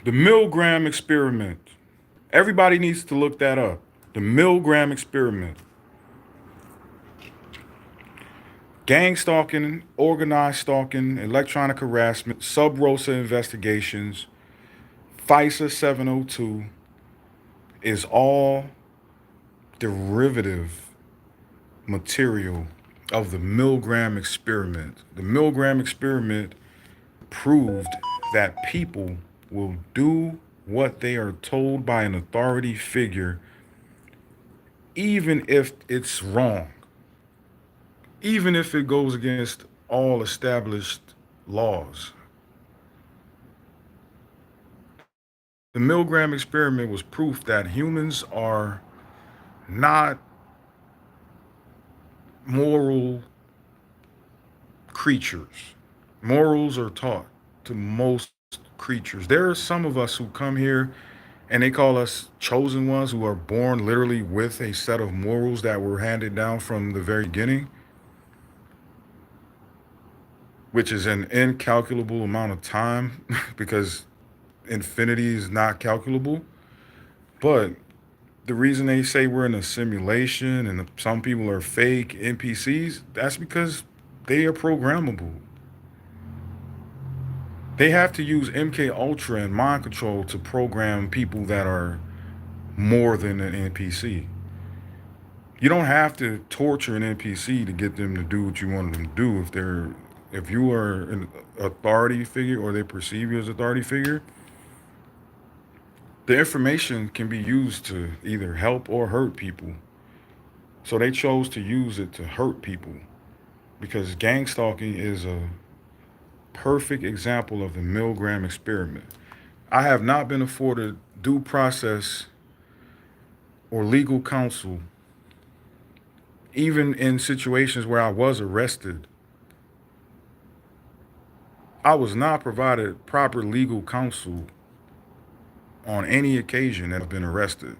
The Milgram experiment. Everybody needs to look that up. The Milgram experiment. Gang stalking, organized stalking, electronic harassment, sub rosa investigations, FISA 702 is all derivative material of the Milgram experiment. The Milgram experiment proved that people will do what they are told by an authority figure, even if it's wrong, even if it goes against all established laws. The Milgram experiment was proof that humans are not moral creatures. Morals are taught to most creatures. There are some of us who come here and they call us chosen ones who are born literally with a set of morals that were handed down from the very beginning, which is an incalculable amount of time because infinity is not calculable. But the reason they say we're in a simulation and some people are fake NPCs, that's because they are programmable. They have to use MK Ultra and mind control to program people that are more than an NPC. You don't have to torture an NPC to get them to do what you want them to do. If you are an authority figure or they perceive you as authority figure, the information can be used to either help or hurt people. So they chose to use it to hurt people because gang stalking is a perfect example of the Milgram experiment. I have not been afforded due process or legal counsel, even in situations where I was arrested. I was not provided proper legal counsel on any occasion that I've been arrested.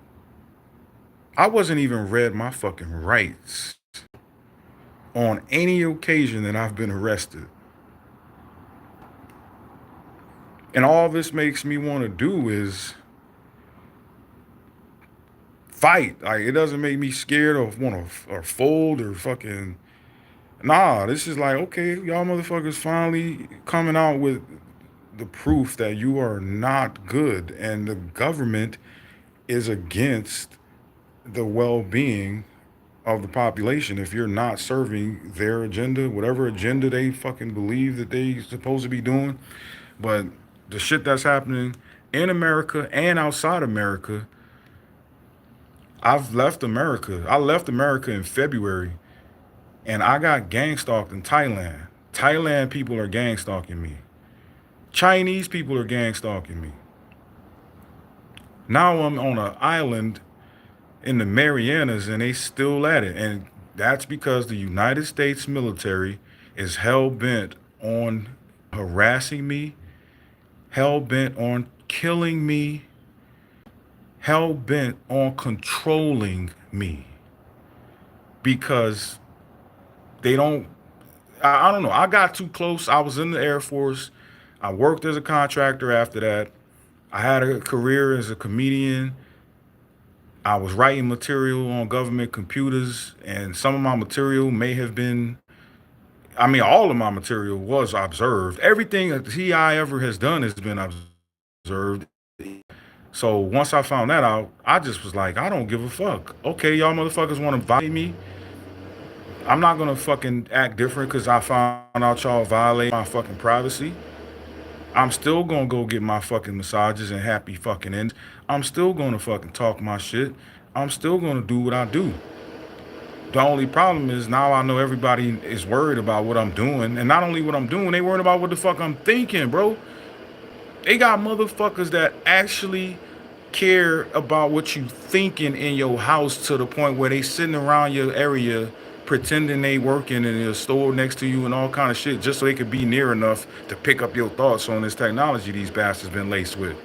I wasn't even read my fucking rights on any occasion that I've been arrested. And all this makes me want to do is fight. Like it doesn't make me scared or want to or fold or fucking. Nah, this is like okay, y'all motherfuckers finally coming out with the proof that you are not good, and the government is against the well-being of the population if you're not serving their agenda, whatever agenda they fucking believe that they supposed to be doing. But the shit that's happening in America and outside America, I've left America. I left America in February and I got gang stalked in Thailand. Thailand people are gang stalking me. Chinese people are gang stalking me. Now I'm on an island in the Marianas and they still at it. And that's because the United States military is hell bent on harassing me, hell bent on killing me, hell bent on controlling me because they don't. I don't know. I got too close. I was in the Air Force. I worked as a contractor after that. I had a career as a comedian. I was writing material on government computers, and some of my material may have been, I mean, all of my material was observed. Everything that TI ever has done has been observed. So once I found that out, I just was like, I don't give a fuck. Okay, y'all motherfuckers want to violate me? I'm not gonna fucking act different because I found out y'all violate my fucking privacy. I'm still gonna go get my fucking massages and happy fucking ends. I'm still gonna fucking talk my shit. I'm still gonna do what I do. The only problem is now I know everybody is worried about what I'm doing. And not only what I'm doing, they worried about what the fuck I'm thinking, bro. They got motherfuckers that actually care about what you thinking in your house to the point where they sitting around your area pretending they working in a store next to you and all kind of shit just so they could be near enough to pick up your thoughts on this technology these bastards been laced with.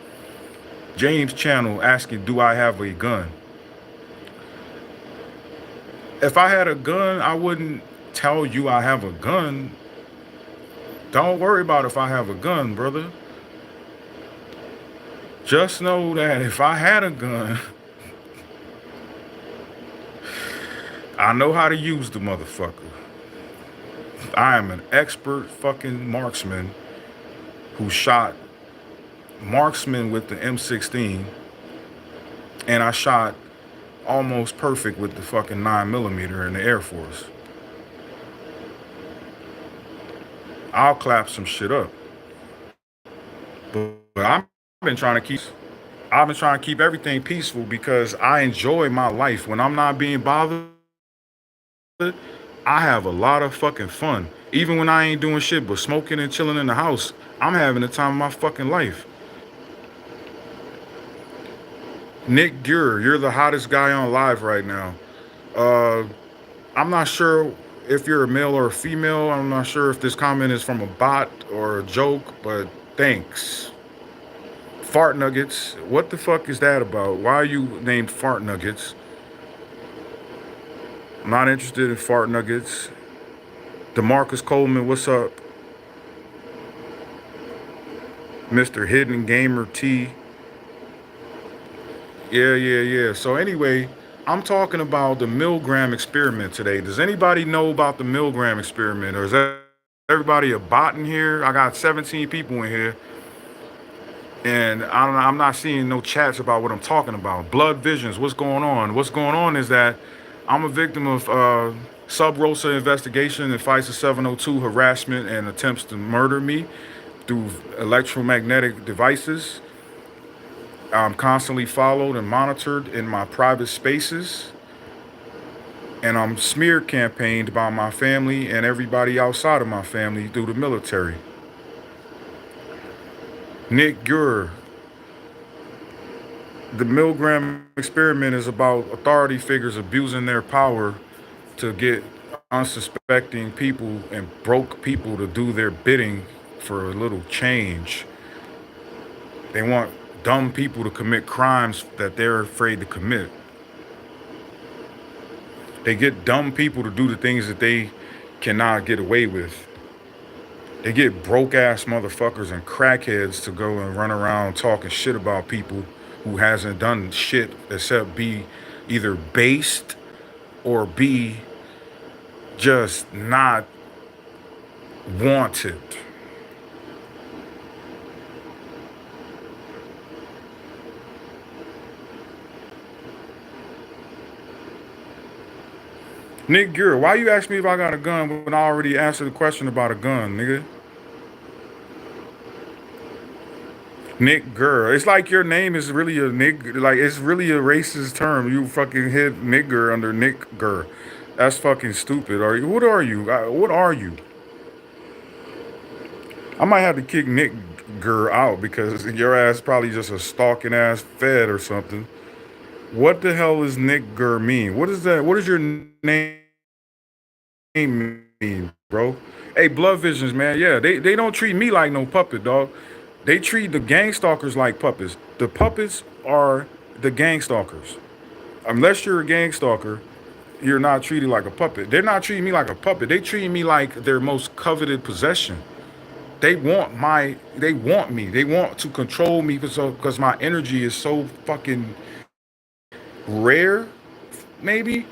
James Channel asking, do I have a gun? If I had a gun, I wouldn't tell you I have a gun. Don't worry about if I have a gun, brother. Just know that if I had a gun, I know how to use the motherfucker. I am an expert fucking marksman who shot marksman with the M16, and I shot almost perfect with the fucking 9mm in the Air Force. I'll clap some shit up. But I've been trying to keep everything peaceful because I enjoy my life. When I'm not being bothered, I have a lot of fucking fun. Even when I ain't doing shit but smoking and chilling in the house, I'm having the time of my fucking life. Nick Gure, you're the hottest guy on live right now. Uh, I'm not sure if you're a male or a female. I'm not sure if this comment is from a bot or a joke, but thanks. Fart nuggets. What the fuck is that about? Why are you named Fart Nuggets? I'm not interested in fart nuggets. DeMarcus Coleman, what's up? Mr. Hidden Gamer T. Yeah. So anyway, I'm talking about the Milgram experiment today. Does anybody know about the Milgram experiment, or is that everybody a bot in here? I got 17 people in here, and I don't know, I'm not seeing no chats about what I'm talking about. Blood visions. What's going on? What's going on is that I'm a victim of sub rosa investigation and FISA 702 harassment and attempts to murder me through electromagnetic devices. I'm constantly followed and monitored in my private spaces, and I'm smear campaigned by my family and everybody outside of my family through the military. Nick Gure, the Milgram experiment is about authority figures abusing their power to get unsuspecting people and broke people to do their bidding for a little change. They want dumb people to commit crimes that they're afraid to commit. They get dumb people to do the things that they cannot get away with. They get broke ass motherfuckers and crackheads to go and run around talking shit about people who hasn't done shit except be either based or be just not wanted. Nick Gure, why you ask me if I got a gun when I already answered the question about a gun, nigga? Nick Gure. It's like your name is really a Nick, like it's really a racist term. You fucking hit nigger under Nick Gure. That's fucking stupid. Are you? What are you? What are you? I might have to kick Nick Gure out because your ass probably just a stalking ass fed or something. What the hell does Nick Gure mean? What is that? What does your name mean, bro? Hey, Blood Visions, man. Yeah, they don't treat me like no puppet, dog. They treat the gang stalkers like puppets. The puppets are the gang stalkers. Unless you're a gang stalker, you're not treated like a puppet. They're not treating me like a puppet. They treat me like their most coveted possession. They want me. They want to control me because my energy is so fucking rare, maybe.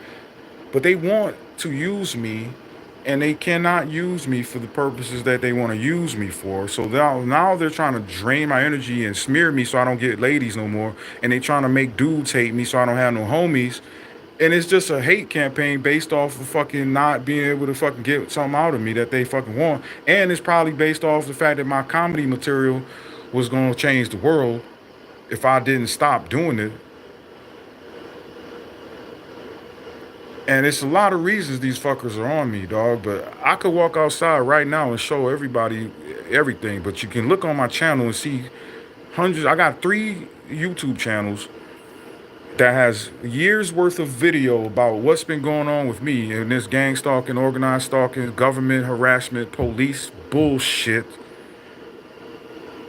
But they want to use me, and they cannot use me for the purposes that they want to use me for. So now they're trying to drain my energy and smear me so I don't get ladies no more. And they trying to make dudes hate me so I don't have no homies. And it's just a hate campaign based off of fucking not being able to fucking get something out of me that they fucking want. And it's probably based off the fact that my comedy material was going to change the world if I didn't stop doing it. And it's a lot of reasons these fuckers are on me, dog. But I could walk outside right now and show everybody everything. But you can look on my channel and see hundreds. I got 3 YouTube channels that has years worth of video about what's been going on with me in this gang stalking, organized stalking, government harassment, police bullshit.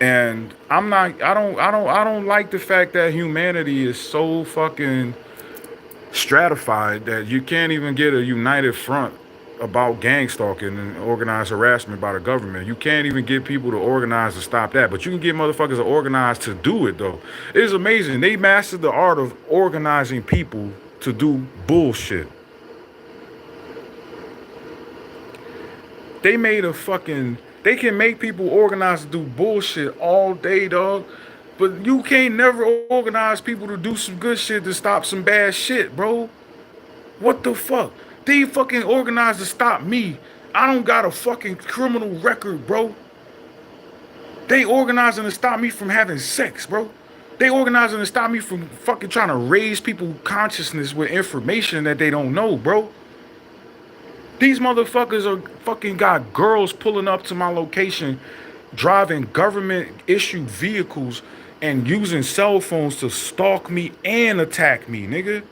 And I don't like the fact that humanity is so fucking stratified that you can't even get a united front about gang stalking and organized harassment by the government. You can't even get people to organize to stop that, but you can get motherfuckers to organize to do it though. It's amazing. They mastered the art of organizing people to do bullshit. They made a fucking. They can make people organize to do bullshit all day, dog. But you can't never organize people to do some good shit to stop some bad shit, bro. What the fuck? They fucking organized to stop me. I don't got a fucking criminal record, bro. They organizing to stop me from having sex, bro. They organizing to stop me from fucking trying to raise people consciousness with information that they don't know, bro. These motherfuckers are fucking got girls pulling up to my location, driving government issued vehicles and using cell phones to stalk me and attack me, nigga.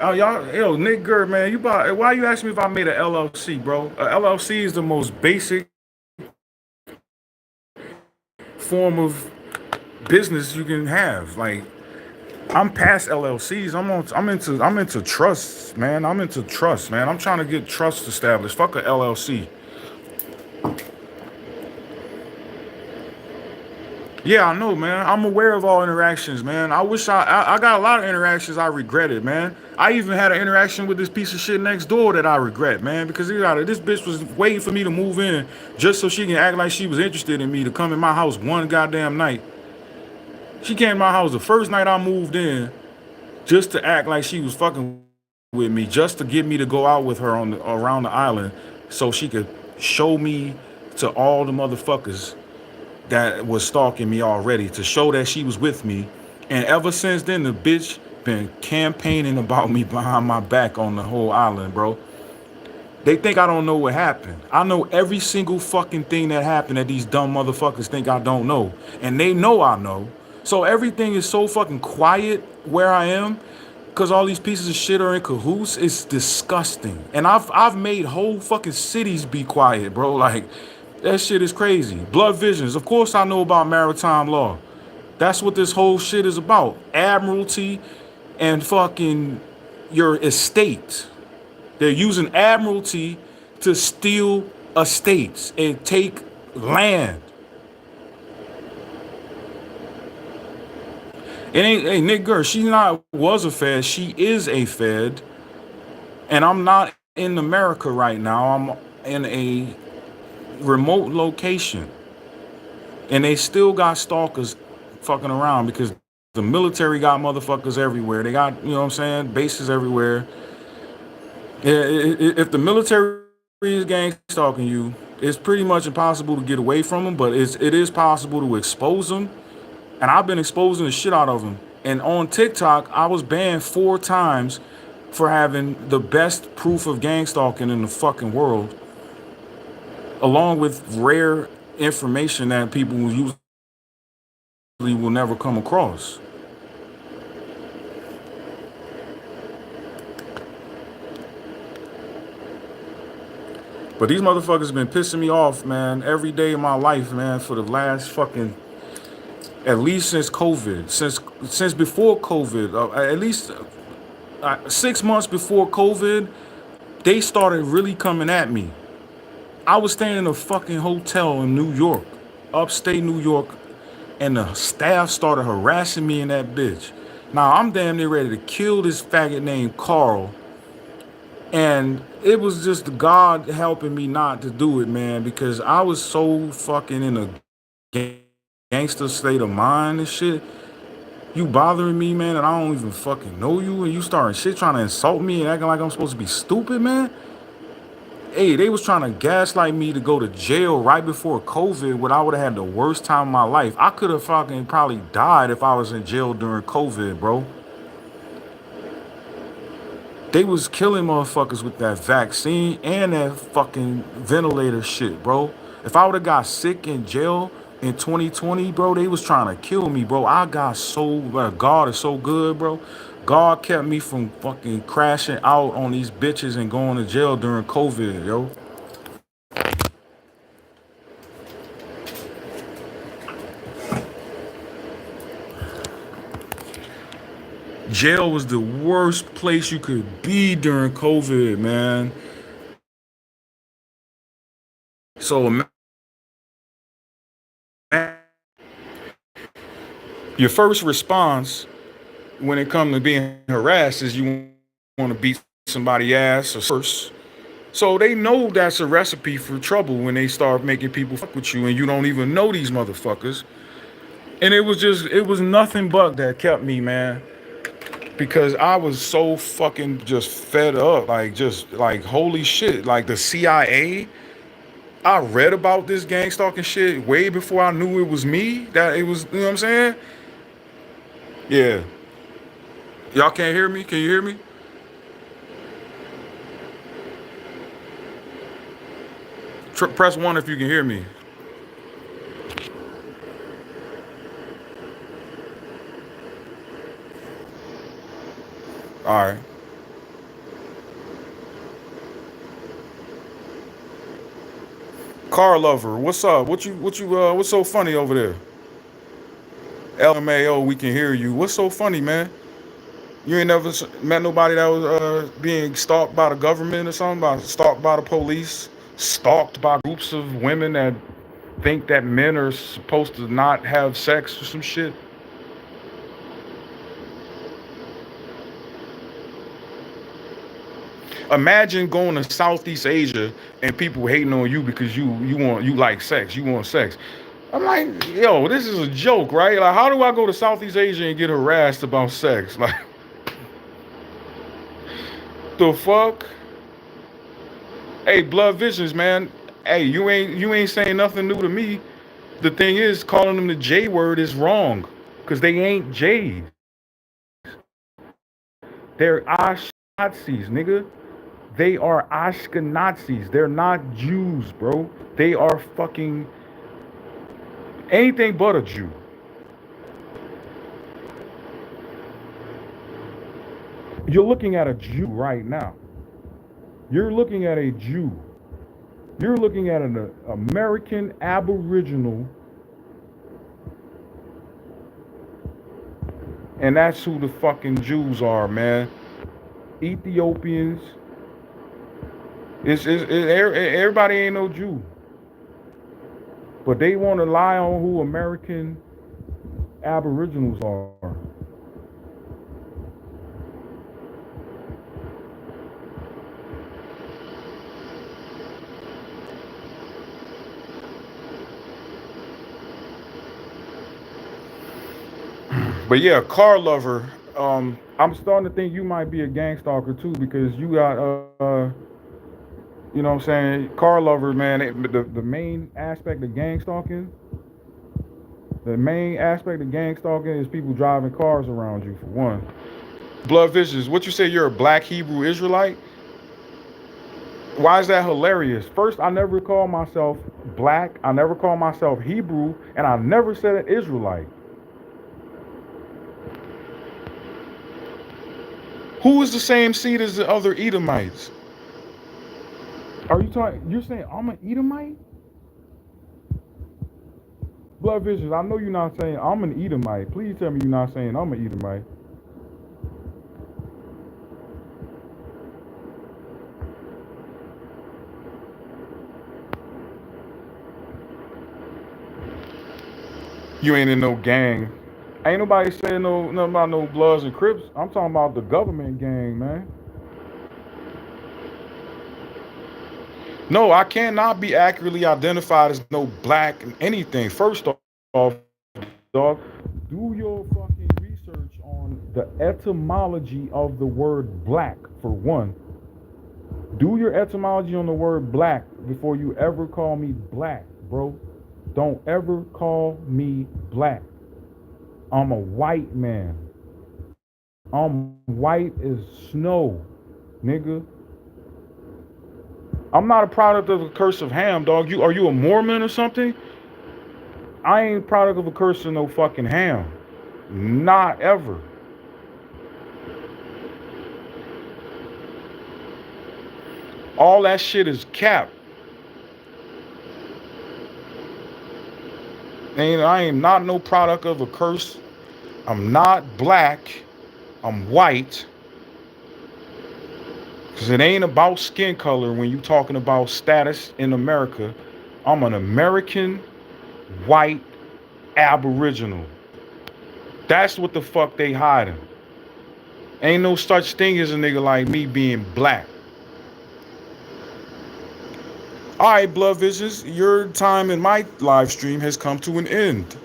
Oh, y'all, yo, Nick Gert, man, why you asking me if I made an LLC, bro? A LLC is the most basic form of business you can have. Like, I'm past LLCs. I'm into trusts, man. I'm into trust, man. I'm trying to get trust established. Fuck a LLC. Yeah, I know, man. I'm aware of all interactions, man. I got a lot of interactions I regretted, man. I even had an interaction with this piece of shit next door that I regret, man, because this bitch was waiting for me to move in just so she can act like she was interested in me to come in my house one goddamn night. She came to my house the first night I moved in just to act like she was fucking with me, just to get me to go out with her around the island so she could show me to all the motherfuckers that was stalking me already, to show that she was with me. And ever since then, the bitch been campaigning about me behind my back on the whole island, bro. They think I don't know what happened. I know every single fucking thing that happened that these dumb motherfuckers think I don't know. And they know I know. So everything is so fucking quiet where I am because all these pieces of shit are in cahoots. It's disgusting. And I've made whole fucking cities be quiet, bro. Like, that shit is crazy. Blood visions. Of course I know about maritime law. That's what this whole shit is about. Admiralty and fucking your estate. They're using admiralty to steal estates and take land. It ain't, hey, Nick Gert, she not was a Fed. She is a Fed. And I'm not in America right now. I'm in a remote location. And they still got stalkers fucking around because the military got motherfuckers everywhere. They got, you know what I'm saying, bases everywhere. If the military is gang stalking you, it's pretty much impossible to get away from them, but it is possible to expose them. And I've been exposing the shit out of them. And on TikTok, I was banned 4 times for having the best proof of gang stalking in the fucking world, along with rare information that people usually will never come across. But these motherfuckers have been pissing me off, man, every day of my life, man, for the last fucking, at least since COVID, since before COVID, at least 6 months before COVID, they started really coming at me. I was staying in a fucking hotel in New York, upstate New York, and the staff started harassing me in that bitch. Now I'm damn near ready to kill this faggot named Carl. And it was just God helping me not to do it, man, because I was so fucking in a gangster state of mind and shit. You bothering me, man, and I don't even fucking know you, and you starting shit trying to insult me and acting like I'm supposed to be stupid, man. Hey, they was trying to gaslight me to go to jail right before COVID when I would have had the worst time of my life. I could have fucking probably died if I was in jail during COVID, bro. They was killing motherfuckers with that vaccine and that fucking ventilator shit, bro. If I would have got sick in jail in 2020, bro, they was trying to kill me, bro. I got so, God is so good, bro. God kept me from fucking crashing out on these bitches and going to jail during COVID, yo. Jail was the worst place you could be during COVID, man. So your first response when it comes to being harassed is you want to beat somebody ass or first. So they know that's a recipe for trouble when they start making people fuck with you and you don't even know these motherfuckers. And it was nothing but that kept me, man. Because I was so fucking just fed up. Like, just like, holy shit. Like, the CIA, I read about this gang stalking shit way before I knew it was me. That it was, you know what I'm saying? Yeah. Y'all can't hear me? Can you hear me? Press one if you can hear me. All right. Car lover, what's up? What's so funny over there? LMAO, we can hear you. What's so funny, man? You ain't never met nobody that was being stalked by the government or something, by stalked by the police, stalked by groups of women that think that men are supposed to not have sex or some shit. Imagine going to Southeast Asia and people hating on you because you like sex, you want sex. I'm like, yo, this is a joke, right? Like, how do I go to Southeast Asia and get harassed about sex? Like, the fuck? Hey, Blood Visions, man. Hey, you ain't saying nothing new to me. The thing is, calling them the J word is wrong, cause they ain't J's. They're Ashkenazis, nigga. They are Ashkenazis. They're not Jews, bro. They are fucking anything but a Jew. You're looking at a Jew right now. You're looking at a Jew. You're looking at an American Aboriginal, and that's who the fucking Jews are, man. Ethiopians. Everybody ain't no Jew, but they want to lie on who American Aboriginals are. But yeah, car lover. I'm starting to think you might be a gang stalker too because you got you know what I'm saying, car lover, man. The main aspect of gang stalking, the main aspect of gang stalking is people driving cars around you for one. Blood Visions, what you say? You're a black Hebrew Israelite? Why is that hilarious? First, I never called myself black. I never called myself Hebrew, and I never said an Israelite. Who is the same seed as the other Edomites? Are you talking? You're saying I'm an Edomite? Blood Visions, I know you're not saying I'm an Edomite. Please tell me you're not saying I'm an Edomite. You ain't in no gang. Ain't nobody saying nothing about no Bloods and Crips. I'm talking about the government gang, man. No, I cannot be accurately identified as no black anything. First off, dog, do your fucking research on the etymology of the word black, for one. Do your etymology on the word black before you ever call me black, bro. Don't ever call me black. I'm a white man. I'm white as snow, nigga. I'm not a product of a curse of Ham, dog. Are you a Mormon or something? I ain't a product of a curse of no fucking Ham. Not ever. All that shit is cap. I am not no product of a curse. I'm not black. I'm white, because it ain't about skin color when you talking about status in America. I'm an American white aboriginal. That's what the fuck they hiding. Ain't no such thing as a nigga like me being black. All right, Blood Visions, your time in my live stream has come to an end.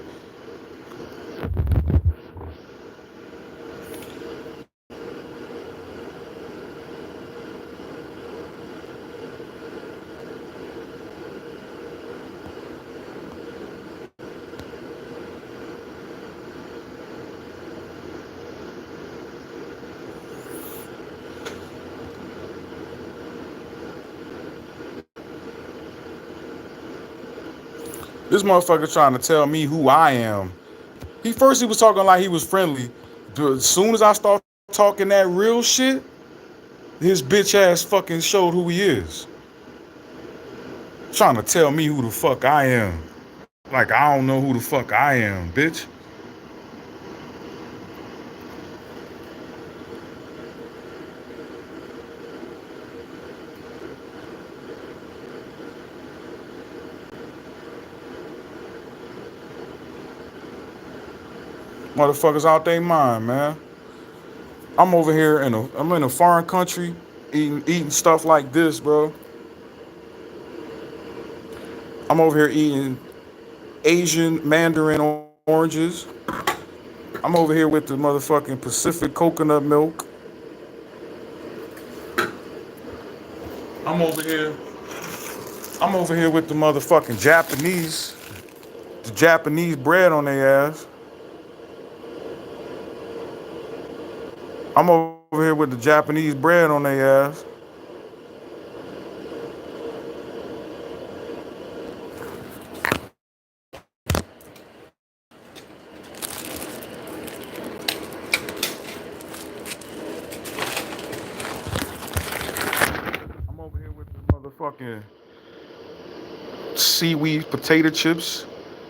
This motherfucker trying to tell me who I am. He was talking like he was friendly. But as soon as I start talking that real shit, his bitch ass fucking showed who he is. Trying to tell me who the fuck I am. Like I don't know who the fuck I am, bitch. Motherfuckers out they mind, man. I'm in a foreign country eating stuff like this, bro. I'm over here eating Asian Mandarin oranges. I'm over here with the motherfucking Pacific coconut milk. I'm over here. I'm over here with the motherfucking the Japanese bread on their ass. I'm over here with the Japanese bread on their ass. I'm over here with the motherfucking seaweed potato chips.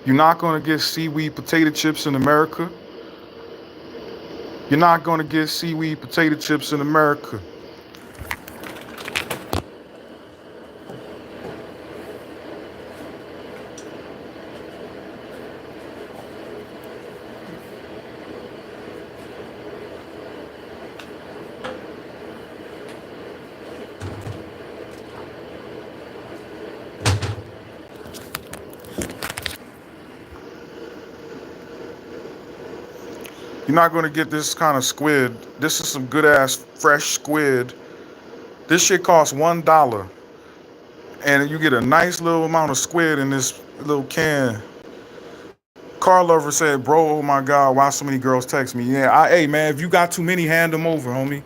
You're not gonna get seaweed potato chips in America. You're not gonna get seaweed potato chips in America. You're not gonna get this kind of squid. This is some good ass fresh squid. This shit costs $1, and you get a nice little amount of squid in this little can. Car lover said, "Bro, oh my God, why so many girls text me?" Yeah, hey man, if you got too many, hand them over, homie.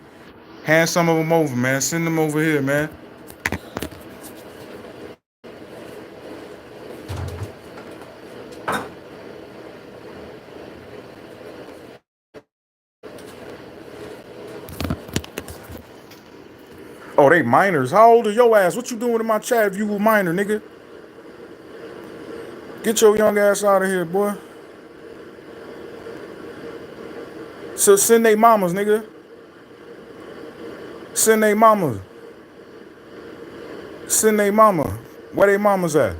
Hand some of them over, man. Send them over here, man. Oh, they minors. How old are your ass? What you doing in my chat if you a minor, nigga? Get your young ass out of here, boy. So send they mamas, nigga. Send they mamas. Send they mama. Where they mamas at?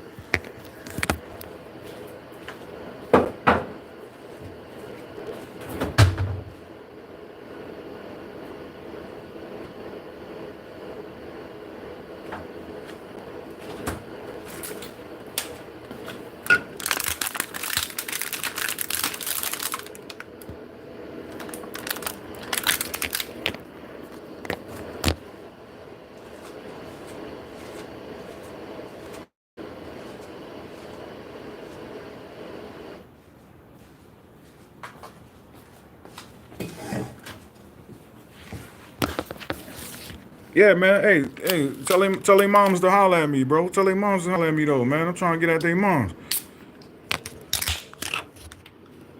Yeah, man. Hey, tell them moms to holler at me, bro. Tell them moms to holler at me though, man. I'm trying to get at their moms.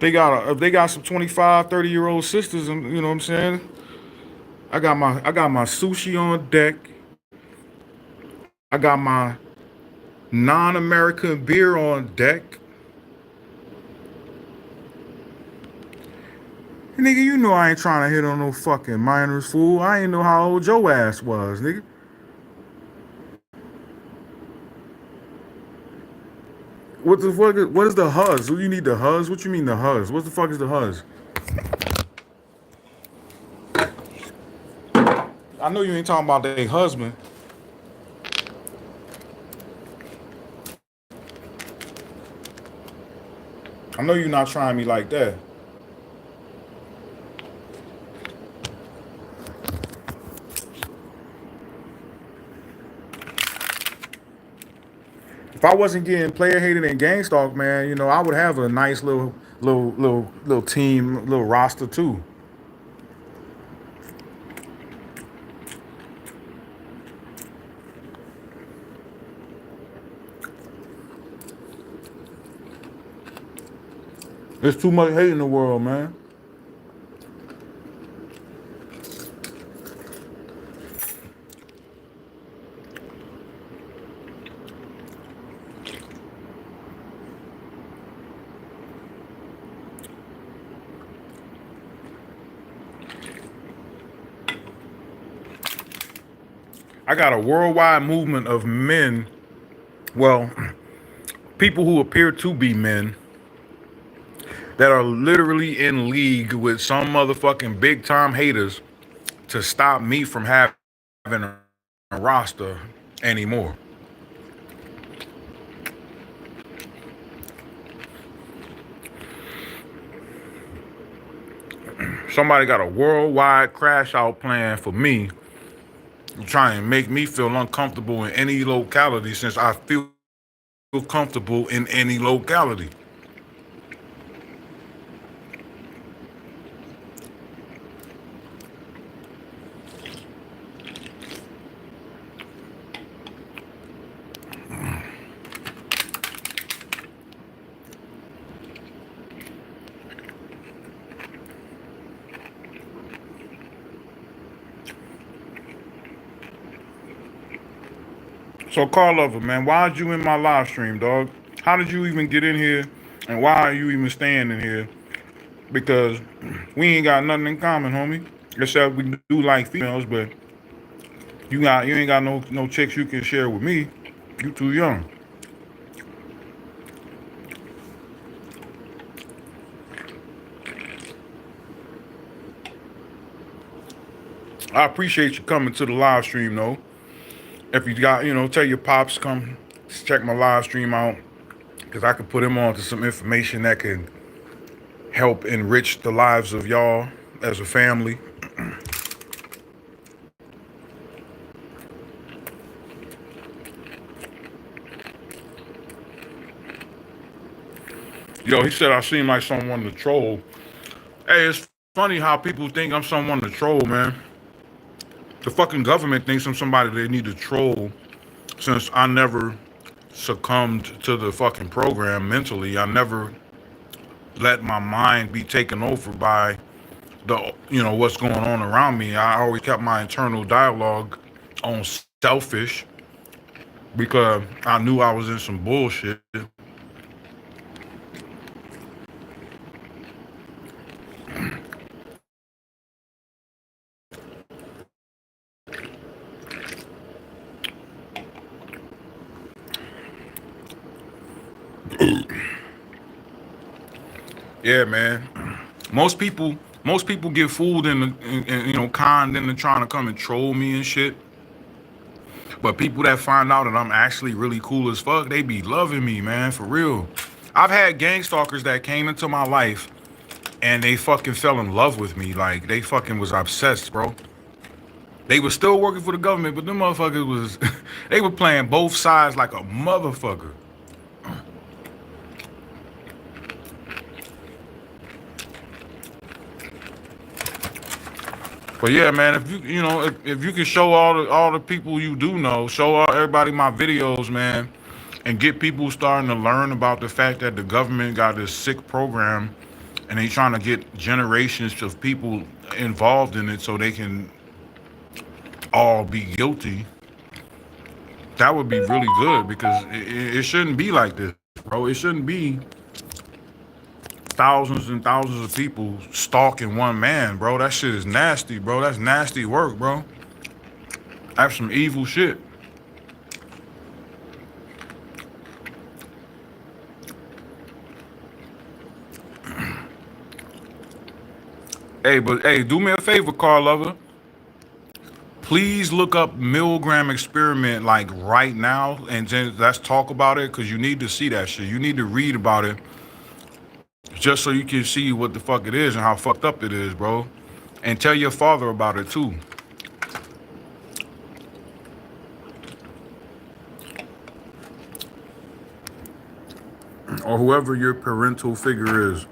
If they got some 25, 30-year-old sisters, and you know what I'm saying? I got my sushi on deck. I got my non-American beer on deck. Nigga, you know I ain't trying to hit on no fucking minors, fool. I ain't know how old your ass was, nigga. What the fuck? What is the huzz? What you need the huzz? What you mean the huzz? What the fuck is the huzz? I know you ain't talking about their husband. I know you're not trying me like that. If I wasn't getting player hated and gang stalk, man, you know, I would have a nice little team, little roster too. There's too much hate in the world, man. I got a worldwide movement of men, well, people who appear to be men that are literally in league with some motherfucking big time haters to stop me from having a roster anymore. Somebody got a worldwide crash out plan for me, trying to make me feel uncomfortable in any locality since I feel comfortable in any locality. So, Carl Lover, man, why'd you in my live stream, dog? How did you even get in here? And why are you even staying in here? Because we ain't got nothing in common, homie. Except we do like females, but you ain't got no chicks you can share with me. You too young. I appreciate you coming to the live stream though. If you got, tell your pops come check my live stream out because I could put him on to some information that could help enrich the lives of y'all as a family. Yo, he said I seem like someone to troll. Hey, it's funny how people think I'm someone to troll, man. The fucking government thinks I'm somebody they need to troll since I never succumbed to the fucking program mentally. I never let my mind be taken over by what's going on around me. I always kept my internal dialogue on selfish because I knew I was in some bullshit. Yeah, man. Most people get fooled and conned into trying to come and troll me and shit. But people that find out that I'm actually really cool as fuck, they be loving me, man, for real. I've had gang stalkers that came into my life and they fucking fell in love with me. Like they fucking was obsessed, bro. They were still working for the government, but them motherfuckers was they were playing both sides like a motherfucker. But yeah, man, if if you can show all the people you do know, show everybody my videos, man, and get people starting to learn about the fact that the government got this sick program, and they trying to get generations of people involved in it so they can all be guilty. That would be really good because it shouldn't be like this, bro. thousands and thousands of people stalking one man, bro. That shit is nasty, bro. That's nasty work, bro. That's some evil shit. Hey, but hey, do me a favor, Carl Lover. Please look up Milgram experiment like right now, and then let's talk about it because you need to see that shit. You need to read about it just so you can see what the fuck it is and how fucked up it is, bro. And tell your father about it too. Or whoever your parental figure is.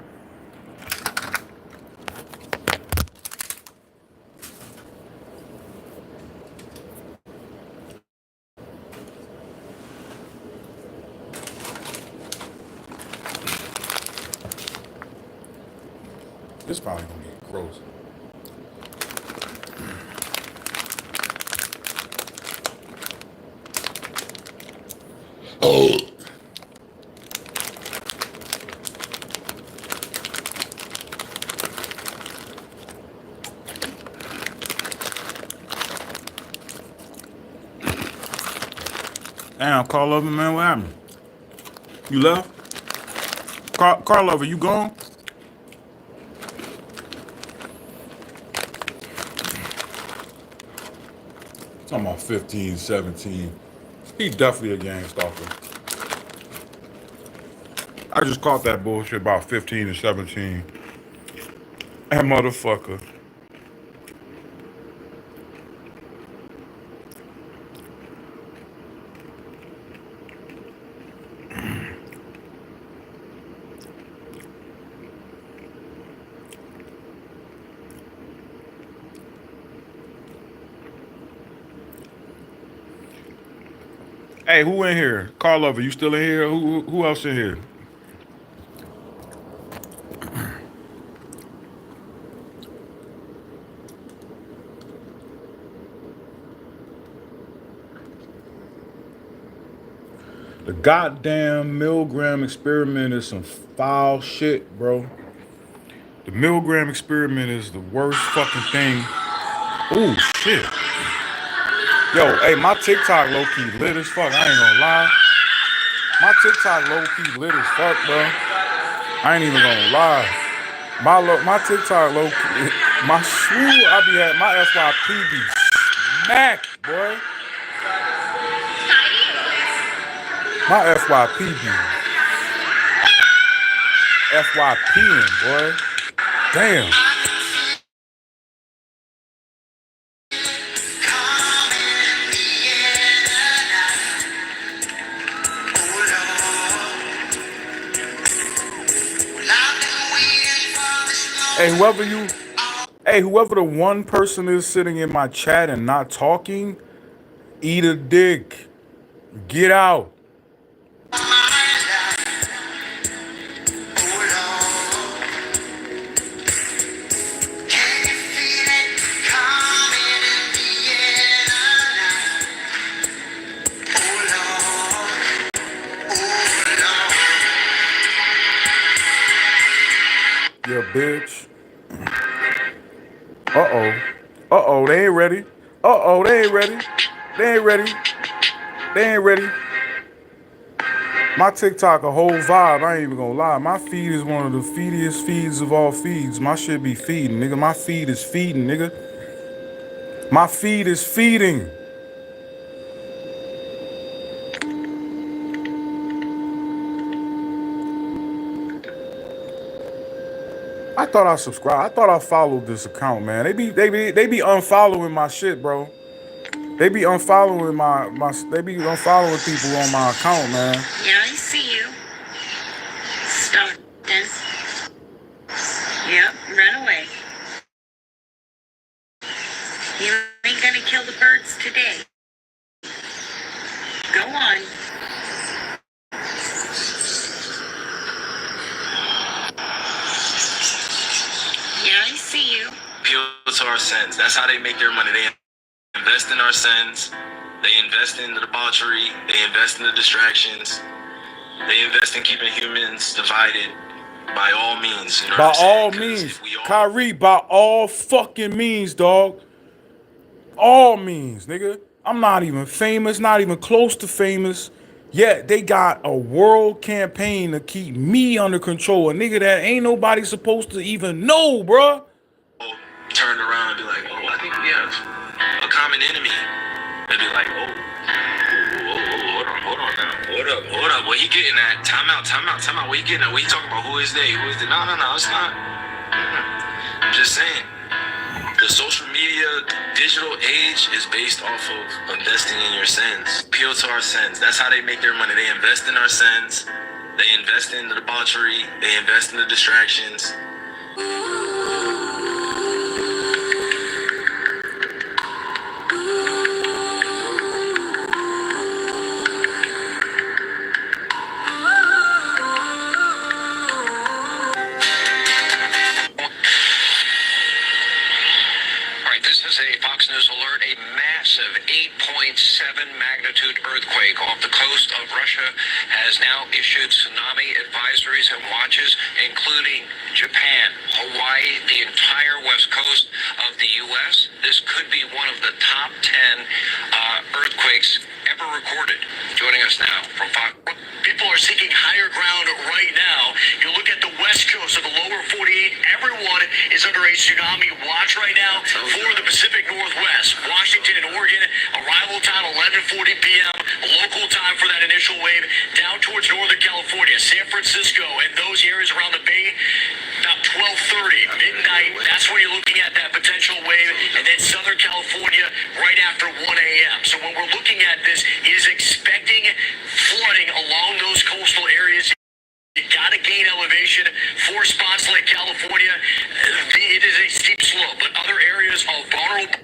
This probably gonna get gross. Oh. Damn, Carl Lover, man, what happened? You left? Carl Lover, you gone? Talking about 15, 17. He's definitely a gang stalker. I just caught that bullshit about 15 and 17. That motherfucker. Hey, who in here? Carl Lover, you still in here? Who else in here? The goddamn Milgram experiment is some foul shit, bro. The Milgram experiment is the worst fucking thing. Oh shit. Yo, hey, my TikTok low-key lit as fuck. I ain't gonna lie. My TikTok low-key lit as fuck, bro. I ain't even gonna lie. My TikTok low-key, my swoo, I be at my FYP be smacked, boy. My FYP be FYPing, boy. Damn. Whoever the one person is sitting in my chat and not talking, eat a dick. Get out. Yeah, bitch. Uh-oh, they ain't ready. Uh-oh, they ain't ready. They ain't ready. They ain't ready. My TikTok a whole vibe. I ain't even gonna lie. My feed is one of the feediest feeds of all feeds. My shit be feeding, nigga. My feed is feeding, nigga. My feed is feeding. I thought I subscribed. I thought I followed this account, man. They be unfollowing my shit, bro. They be unfollowing they be unfollowing people on my account, man. Yeah, I see you. Stop this. Yep, run away. You ain't gonna kill the birds today. Go on. Yeah, I see you. Appeal to our sins. That's how they make their money. They invest in our sins. They invest in the debauchery. They invest in the distractions. They invest in keeping humans divided. By all means, you know By what I'm saying? all 'Cause means. if we all Kyrie, by all fucking means, dog. All means, nigga. I'm not even famous, not even close to famous. Yet they got a world campaign to keep me under control. A nigga that ain't nobody supposed to even know, bruh. turned around and be like, oh, I think we have a common enemy. They'd be like, oh, hold on now. Hold up. What he getting at? Time out. What he getting at? What he talking about? Who is they? Who is they? No, it's not. I'm just saying. The social media digital age is based off of investing in your sins. Appeal to our sins. That's how they make their money. They invest in our sins. They invest in the debauchery. They invest in the distractions. This is a Fox News alert. A massive 8.7 magnitude earthquake off the coast of Russia has now issued tsunami advisories and watches, including Japan, Hawaii, the entire west coast of the U.S. This could be one of the top 10 earthquakes ever recorded. Joining us now from Fox. People are seeking higher ground right now. You look at the west coast of the lower 48, everyone is under a tsunami watch right now for the Pacific Northwest. Washington and Oregon, arrival time 11:40 p.m. Local time for that initial wave down towards Northern California, San Francisco, and those areas around the Bay, about 12:30, midnight. That's when you're looking at that potential wave, and then Southern California right after 1 a.m. So when we're looking at this, it is expecting flooding along those coastal areas. You gotta gain elevation for spots like California. It is a steep slope, but other areas are vulnerable.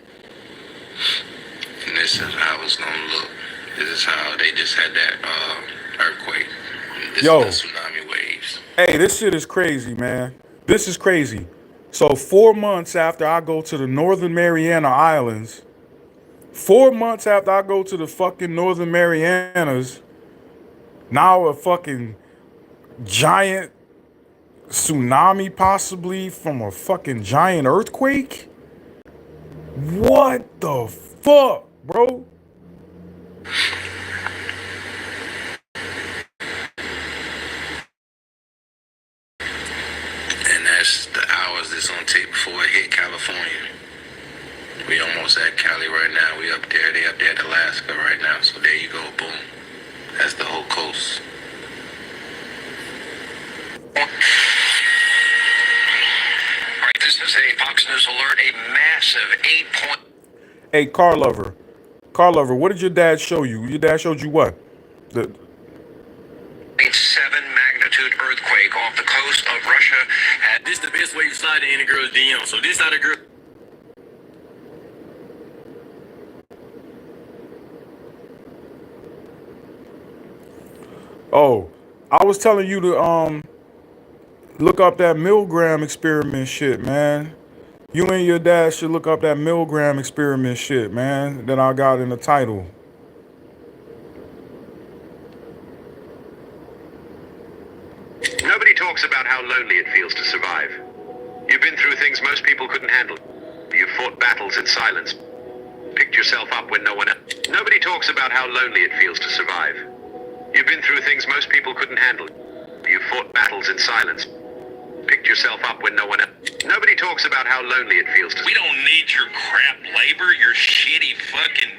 And this is how it's gonna look. This is how they just had that earthquake. This Yo. is the tsunami waves. Hey, this shit is crazy, man. This is crazy. So 4 months after I go to the Northern Mariana Islands, 4 months after I go to the fucking Northern Marianas, now a fucking giant tsunami possibly from a fucking giant earthquake? What the fuck, bro? And that's the hours that's gonna take before it hit California. We almost at Cali right now. We up there. They up there at Alaska right now. So there you go. Boom. That's the whole coast. Right, this is a Fox News alert. A massive 8. Hey, car lover, what did your dad show you? Your dad showed you what? The 7 magnitude earthquake off the coast of Russia. This is the best way to slide in a girl's DM. So this how the girl. Oh, I was telling you to look up that Milgram experiment shit, man. You and your dad should look up that Milgram experiment shit, man, that I got in the title. Nobody talks about how lonely it feels to survive. You've been through things most people couldn't handle. You've fought battles in silence. Picked yourself up when no one else. Nobody talks about how lonely it feels to survive. You've been through things most people couldn't handle. You've fought battles in silence. Picked yourself up when no one else. Nobody talks about how lonely it feels to. We don't need your crap labor, your shitty fucking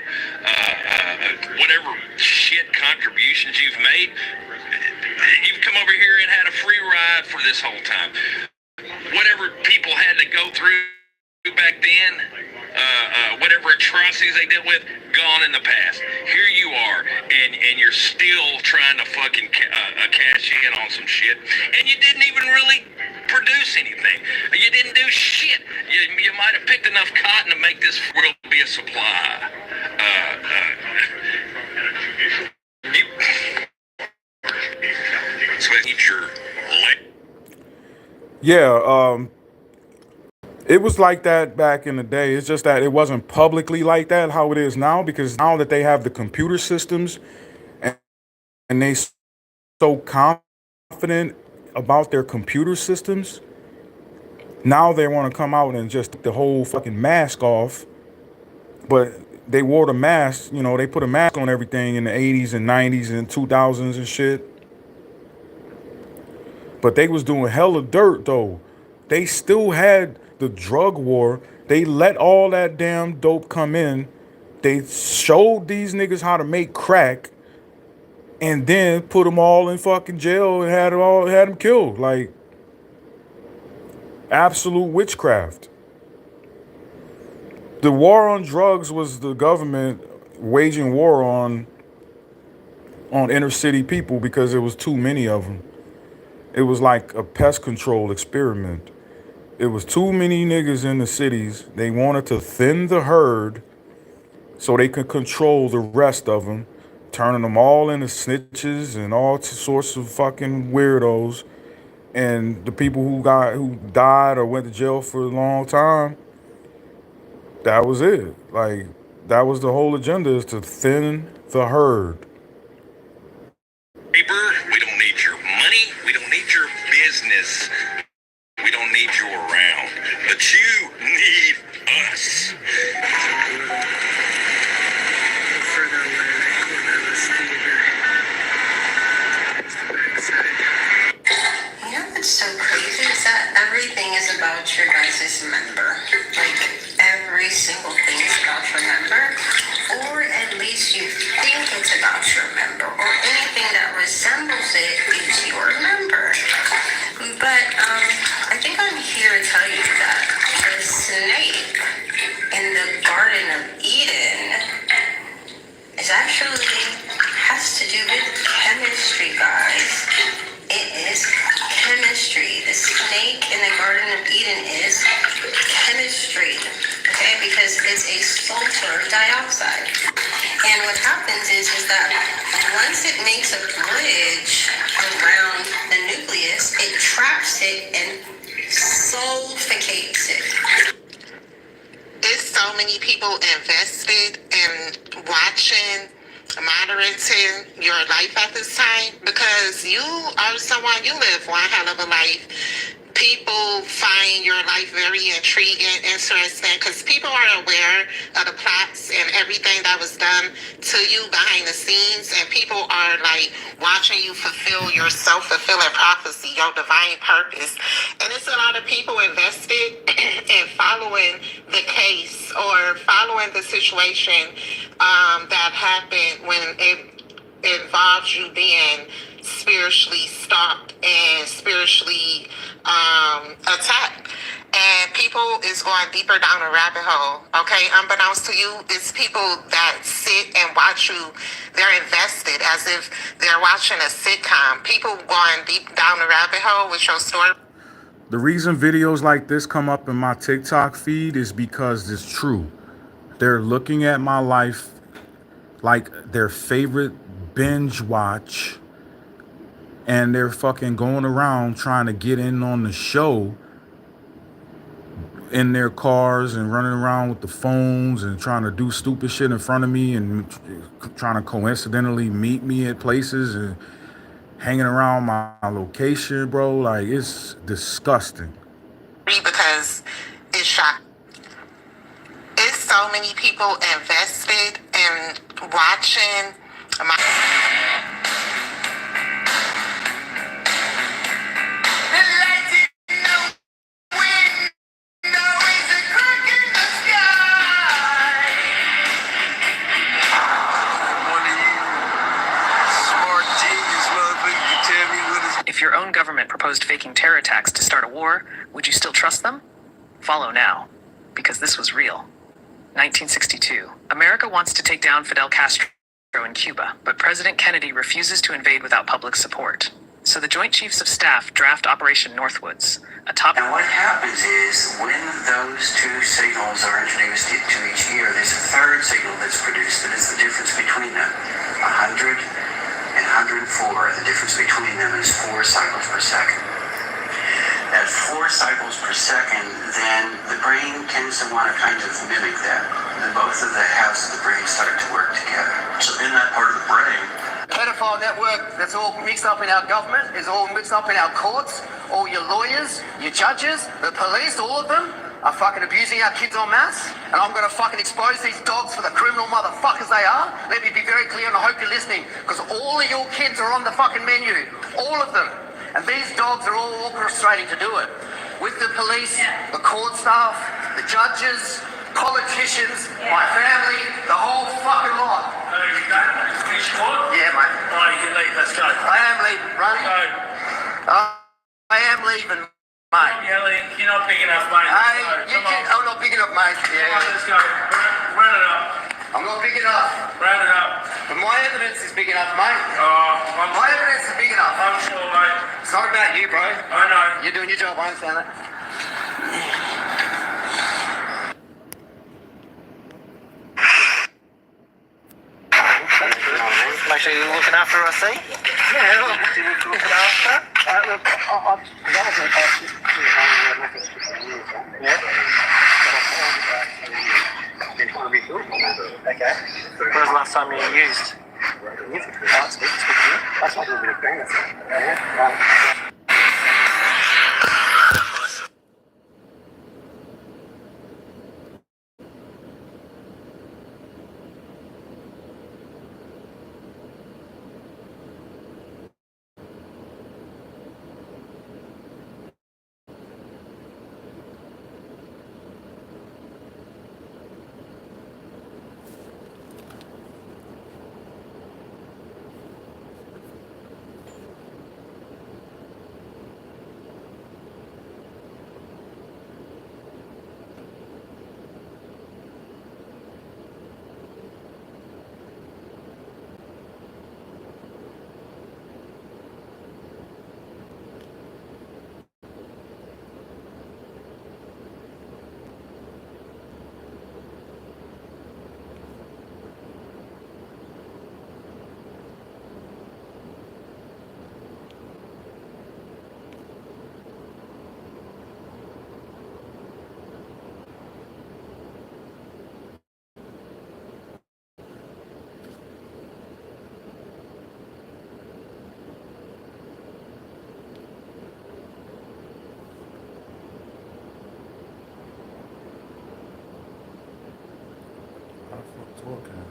whatever shit contributions you've made. You've come over here and had a free ride for this whole time. Whatever people had to go through back then, whatever atrocities they dealt with, gone in the past. Here you are, and you're still trying to fucking cash in on some shit, and you didn't even really produce anything. You didn't do shit. You might have picked enough cotton to make this world be a supply. Yeah, it was like that back in the day. It's just that it wasn't publicly like that, how it is now, because now that they have the computer systems and they so confident about their computer systems. Now they want to come out and just take the whole fucking mask off. But they wore the mask, you know, they put a mask on everything in the 80s and 90s and 2000s and shit. But they was doing hella dirt though. They still had the drug war. They let all that damn dope come in. They showed these niggas how to make crack, and then put them all in fucking jail and had them killed. Like absolute witchcraft. The war on drugs was the government waging war on inner city people because there was too many of them. It was like a pest control experiment. It was too many niggas in the cities. They wanted to thin the herd so they could control the rest of them, turning them all into snitches and all sorts of fucking weirdos. And the people who died or went to jail for a long time, that was it. Like, that was the whole agenda, is to thin the herd. Paper, we don't need your money, we don't need your business, we don't need you around, but you need us. You know what's so crazy is that everything is about your guys' member. Like, every single thing is about your member. Or at least you think it's about your member. Or anything that resembles it is your member. But, I think I'm here to tell you that the snake in the Garden of Eden is actually has to do with chemistry, guys. It is chemistry. The snake in the Garden of Eden is chemistry, okay? Because it's a sulfur dioxide. And what happens is that once it makes a bridge around the nucleus, it traps it and sulficates it. There's so many people invested in watching, monitoring your life at this time, because you are someone, you live one hell of a life. People find your life very intriguing, interesting, because people are aware of the plots and everything that was done to you behind the scenes, and people are like watching you fulfill your self-fulfilling prophecy, your divine purpose. And it's a lot of people invested in following the case or following the situation that happened when it involves you being spiritually stalked and spiritually attacked. And people is going deeper down a rabbit hole, okay? Unbeknownst to you, it's people that sit and watch you. They're invested as if they're watching a sitcom. People going deep down the rabbit hole with your story. The reason videos like this come up in my TikTok feed is because it's true. They're looking at my life like their favorite binge watch, and they're fucking going around trying to get in on the show in their cars and running around with the phones and trying to do stupid shit in front of me and trying to coincidentally meet me at places and hanging around my location, bro. Like, it's disgusting. Because it's shocking. It's so many people invested in watching my... If your own government proposed faking terror attacks to start a war, would you still trust them? Follow now, because this was real. 1962. America wants to take down Fidel Castro in Cuba, but President Kennedy refuses to invade without public support. So the Joint Chiefs of Staff draft Operation Northwoods, a top... And what happens is, when those two signals are introduced into each ear, there's a third signal that's produced that is the difference between them. 100 and 104, the difference between them is 4 cycles per second. At 4 cycles per second, then the brain tends to want to kind of mimic that. And then both of the halves of the brain start to work together. So in that part of the brain, pedophile network that's all mixed up in our government, is all mixed up in our courts, all your lawyers, your judges, the police, all of them are fucking abusing our kids en masse, and I'm gonna fucking expose these dogs for the criminal motherfuckers they are. Let me be very clear, and I hope you're listening, because all of your kids are on the fucking menu, all of them, and these dogs are all orchestrating to do it, with the police, the court staff, the judges, politicians, my family, the whole fucking lot. finish court? Yeah, mate. Oh, you can leave. Let's go. I am leaving, Ronnie. Go. I am leaving, mate. Stop yelling. You're not big enough, mate. Hey, Let's go. you can, I'm not big enough, mate. Come on, Yeah. let's go. Run it up. I'm not big enough. Run it up. But my evidence is big enough, mate. I'm My evidence is big enough. sure, mate. It's not about you, bro. I know. You're doing your job, I understand that. Make sure you're looking after us, see? Yeah, look after. Okay. When was the last time you used? That's good. That's not a little bit of practice. Yeah. How the fuck talking?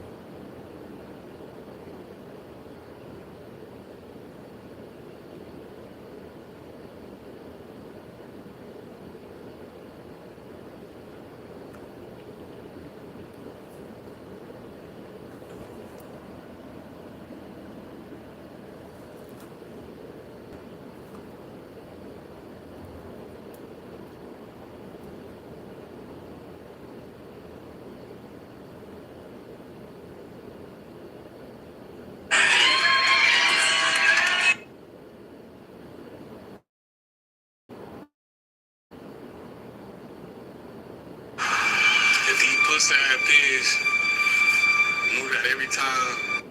If he puts down pigs, move that every time.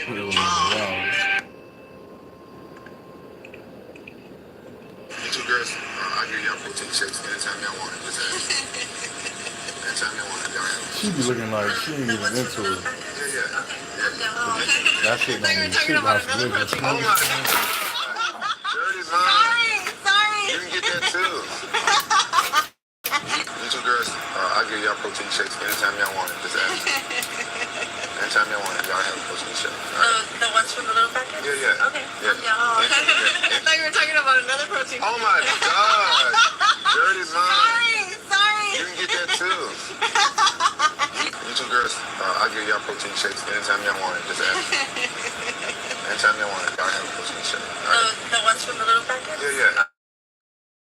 Wow. You two girls, I'll give y'all protein shakes anytime y'all want it. Just ask. Anytime y'all want it, y'all have it. She be looking like she ain't even into it. Yeah. That shit don't even shit like some niggas. Oh my God. Dirty man. Sorry. You can get that too. You two girls, I'll give y'all protein shakes anytime y'all want it. Just ask. Anytime y'all want it, y'all have a protein shake. All right? The ones from the little package? Yeah. Okay. Yeah. I thought you were talking about another protein. Oh my God. Dirty man. Sorry. You can get that too. You two girls, I'll give y'all protein shakes anytime y'all want it. Just ask. Anytime y'all want it, y'all have a protein shake. All right? The ones from the little package? Yeah.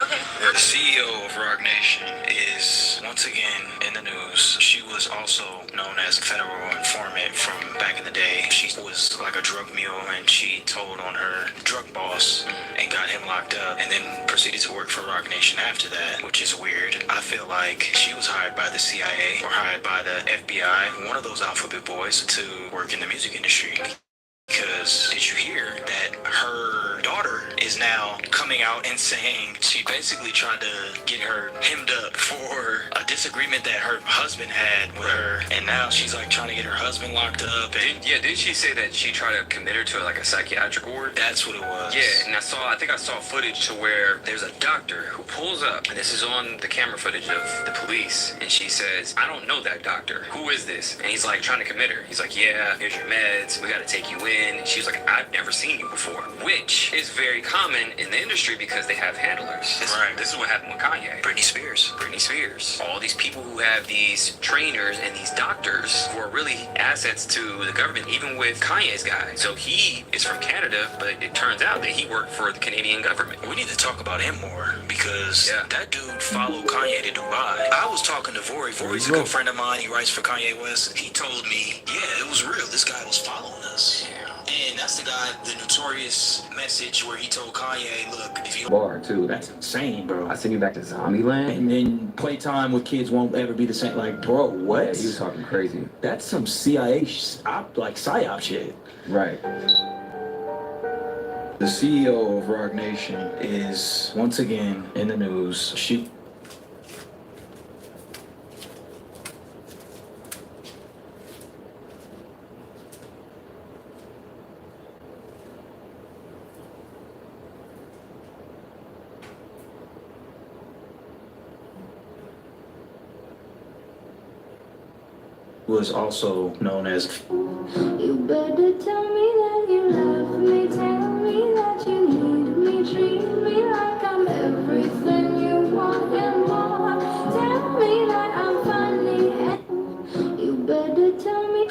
Okay. The CEO of Rock Nation is once again in the news. She was also known as a federal informant from back in the day. She was like a drug mule, and she told on her drug boss and got him locked up, and then proceeded to work for Rock Nation after that, which is weird. I feel like she was hired by the CIA or hired by the FBI, one of those alphabet boys, to work in the music industry. Because did you hear that her daughter is now coming out and saying she basically tried to get her hemmed up for a disagreement that her husband had with her, and now she's like trying to get her husband locked up. And Didn't she say that she tried to commit her to like a psychiatric ward? that's what it was. Yeah, and I think I saw footage to where there's a doctor who pulls up, and this is on the camera footage of the police, and she says, "I don't know that doctor. Who is this?" And he's like trying to commit her. He's like, "Yeah, here's your meds. We got to take you in." And she was like, "I've never seen you before," which is very common in the industry because they have handlers. This is what happened with Kanye. Britney Spears. All these people who have these trainers and these doctors who are really assets to the government, even with Kanye's guy. So he is from Canada, but it turns out that he worked for the Canadian government. We need to talk about him more because that dude followed Kanye to Dubai. I was talking to Vori. Vori's a good friend of mine. He writes for Kanye West. He told me, yeah, it was real. This guy was following us. And that's the guy, the notorious message where he told Kanye, look, if you bar too, that's insane, bro. I send you back to Zombieland, and then playtime with kids won't ever be the same. Like, bro, what? Yeah, he was talking crazy. That's some CIA, like psyop shit. Right. The CEO of Rock Nation is once again in the news. She was also known as You better tell me that you love me, tell me that you need me, treat me like I'm everything you want and more. Tell me that I'm funny and you better tell me.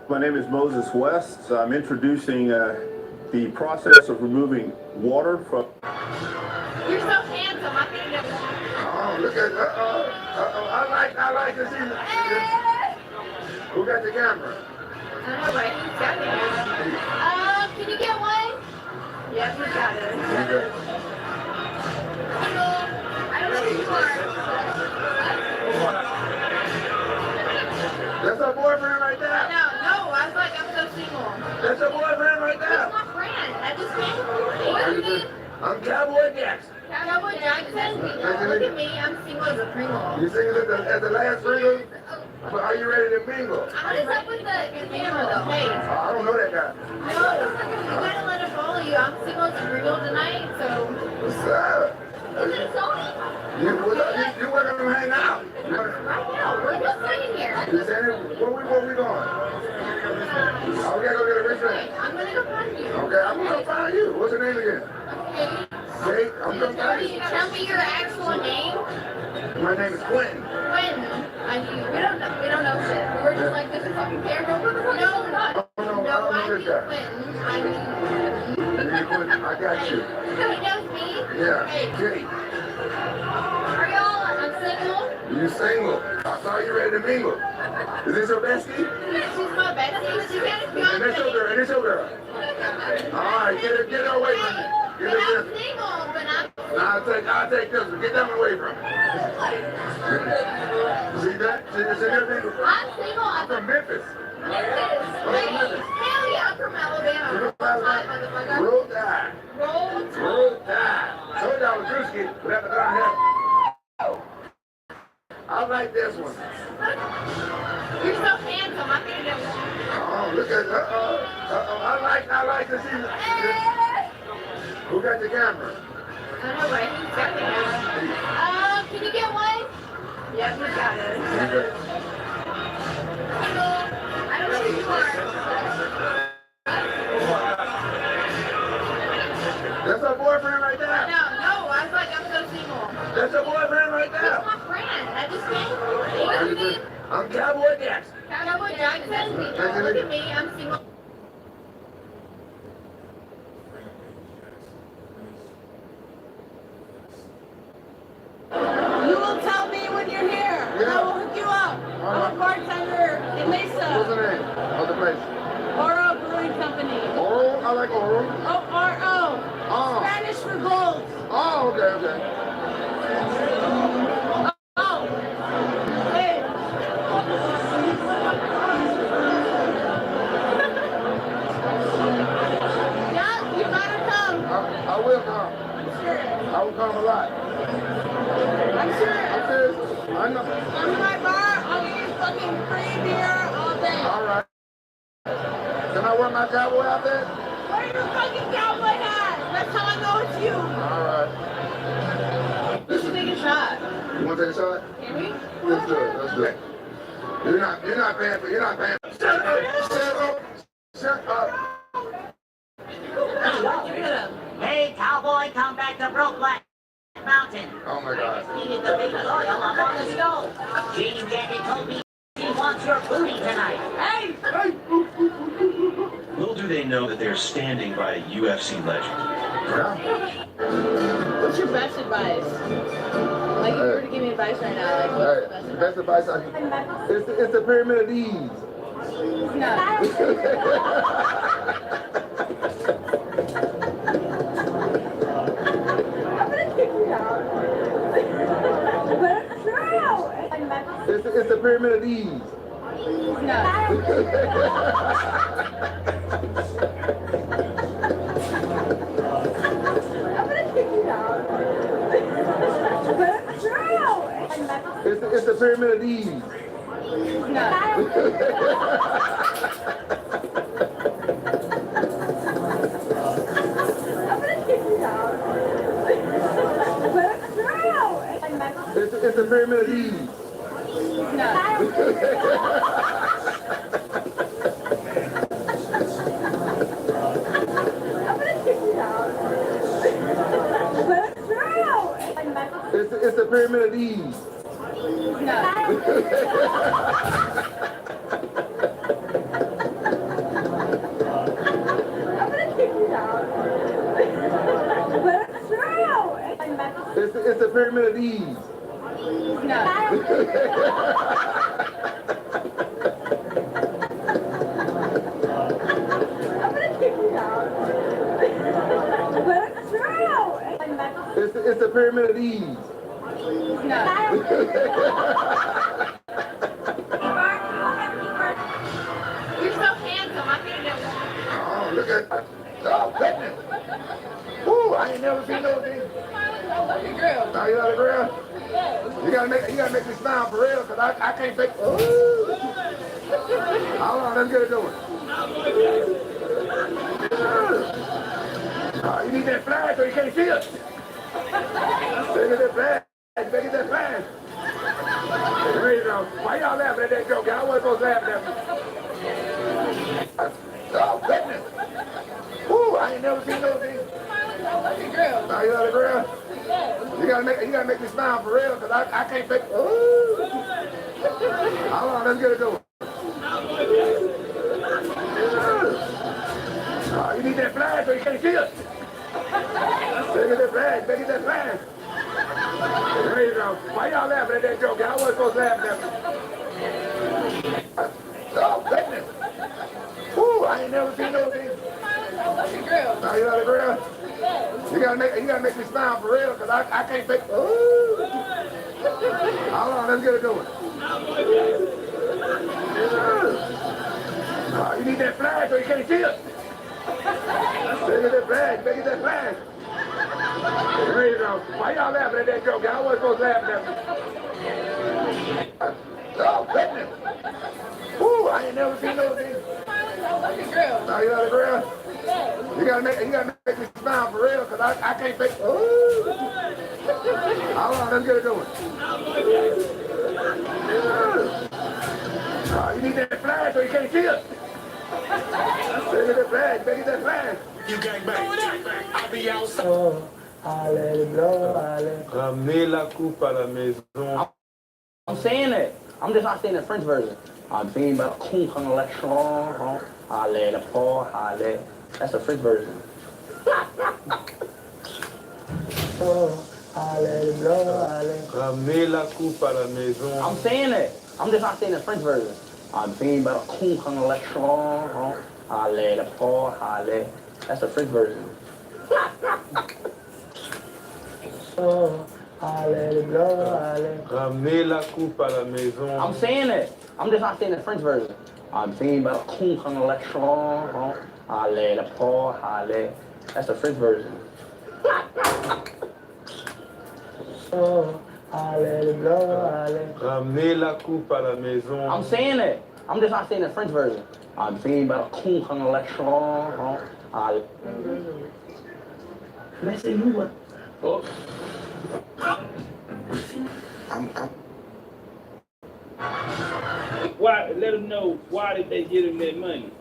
My name is Moses West. I'm introducing the process of removing water from... You're so handsome, I think that. Oh, look at I like to see the... Who got the camera? I don't know, but he's got it. Can you get one? Yes, we got it. Okay. I don't know who you are. That's her boyfriend right there. No, I was like, I'm so single. That's her boyfriend right there. That's my friend. I just came from What's your name? I'm Cowboy Jackson. Cowboy Jackson? Look at me, I'm single as a Pringle. You single at the last Pringle? Are you ready to mingle? What is up with the camera though? Hey. I don't know that guy. No, you gotta let it follow you. I'm single as a Pringle tonight, so. What's up? Is it Sony? You want to hang out? Right now, we're just sitting here. Where we going? Oh, we gotta go get a restaurant. I'm gonna go find you. Okay, I'm gonna find you. What's your name again? Okay. Kate, I'm gonna find you. Tell me your actual name. My name is Quentin. Quentin. We don't know shit. We're just like, this is fucking camera. No, not. No, I need Quentin. I need Quentin. I got you. He knows me. Yeah. Hey. Kate. Are y'all? I'm single. You single? I saw you ready to mingle. Is this your bestie? She's my bestie. She can't be And it's your girl. And it's your girl. All right, get her away from me. Get her I'm single, but I'm. I'll take this one. Get that one away from me. See that? I'm single. I'm from Memphis. Hell yeah, I'm from Alabama. Roll Tide. Roll Tide. Told y'all was Drewski, but after down here. I like this one. You're so handsome. I think that. Oh, look at I like to see who got the camera? I don't know, but he's got it. Can you get one? Yes, we got it. Okay. I don't know who you are. That's her boyfriend right there. No, I was like, I'm so single. That's her boyfriend right there. That's my friend. I just came from What's your name? I'm Cowboy Jackson. Cowboy Jackson? Look at me, I'm single. You will tell me when you're here. Yeah. I will hook you up. I'm a bartender in Mesa. What's the name of the place? Bar come a lot. I'm serious. I'm serious. I know. Come to my bar, I'll eat fucking free beer all day. All right. Can I wear my cowboy out there? Wear your fucking cowboy hat. That's how I know it's you. All right. We should take a shot. You want to take a shot? Can we? Let's do it. Let's do it. You're not paying for. You're not paying. Shut up. Shut up. Shut up. Hey, cowboy, come back to Brokeback Mountain. Oh my God. Eating the big oil up on the stove. Gene Candy told me he wants your booty tonight. Hey! Little do they know that they're standing by a UFC legend. What's your best advice? Like, if you were to give me advice right now, like, what's the best advice? The best advice I can. It's the pyramid of these. No. It's the pyramid of these. No. It's the pyramid of these. No. It's the pyramid of these. No. It's the pyramid of these. No. It's the pyramid of these. No. It's the pyramid of these. No. You're so handsome. I'm gonna get one. Oh, look at that. Oh, goodness. Woo, I ain't never seen no thing. Look at grill. Now you got a grill? You gotta make me smile for real, cause I can't fake. Ooh. Hold on, let's get it going. You need that flash so you can't see us. Look at that flash. Look at that flash. Why y'all laughing at that joke? I wasn't supposed to laugh at that. Oh, goodness. Woo, I ain't never seen no thing. Look at grill. Now you got a grill? You gotta make me smile for real, cause I can't fake. Ooh. Hold on, let's get it going. You need that flash so you can't see us. Look at that flash, look at that flash. Why y'all laughing at that joke? I wasn't supposed to laugh at that. Oh, goodness. Woo, I ain't never seen no thing. Look at grill. Now you got a grill? You gotta make me smile for real, cause I can't fake. Ooh. Hold on, let's get it going. You need that flash so you can't see us. Look at that flash, look at that flash. Why y'all laughing at that joke? I wasn't supposed to laugh at that. Oh, goodness. Woo, I ain't never seen no thing. Look at grill. Now you got a grill? You gotta make me smile for real, cause I can't fake. Ooh. Hold on, let's get it going. You need that flash so you can't see us. Look at that flash, look at that flash. You gang bang. I'll be outside. Oh, allez, blow, allez. Ramenez la coupe à la maison. I'm saying it. I'm just not saying the French version. I'm saying about congelation. Allez, le port, allez. That's the French version. Oh, allez, blow, allez. Ramenez la coupe à la maison. I'm saying it. I'm just not saying the French version. I'm saying about congelation. Allez, le port, allez. That's the French version. Oh, allez, blow, allez. Ramenez la coupe à la maison. I'm saying it. I'm just not saying the French version. I'm saying about congelation. Allez, le port, allez. That's the French version. Ramenez la coupe à la maison. I'm saying it. I'm just not saying the French version. I'm thinking about a cool connection. Laissez-nous what? Oh. Why? Let them know why did they give him that money?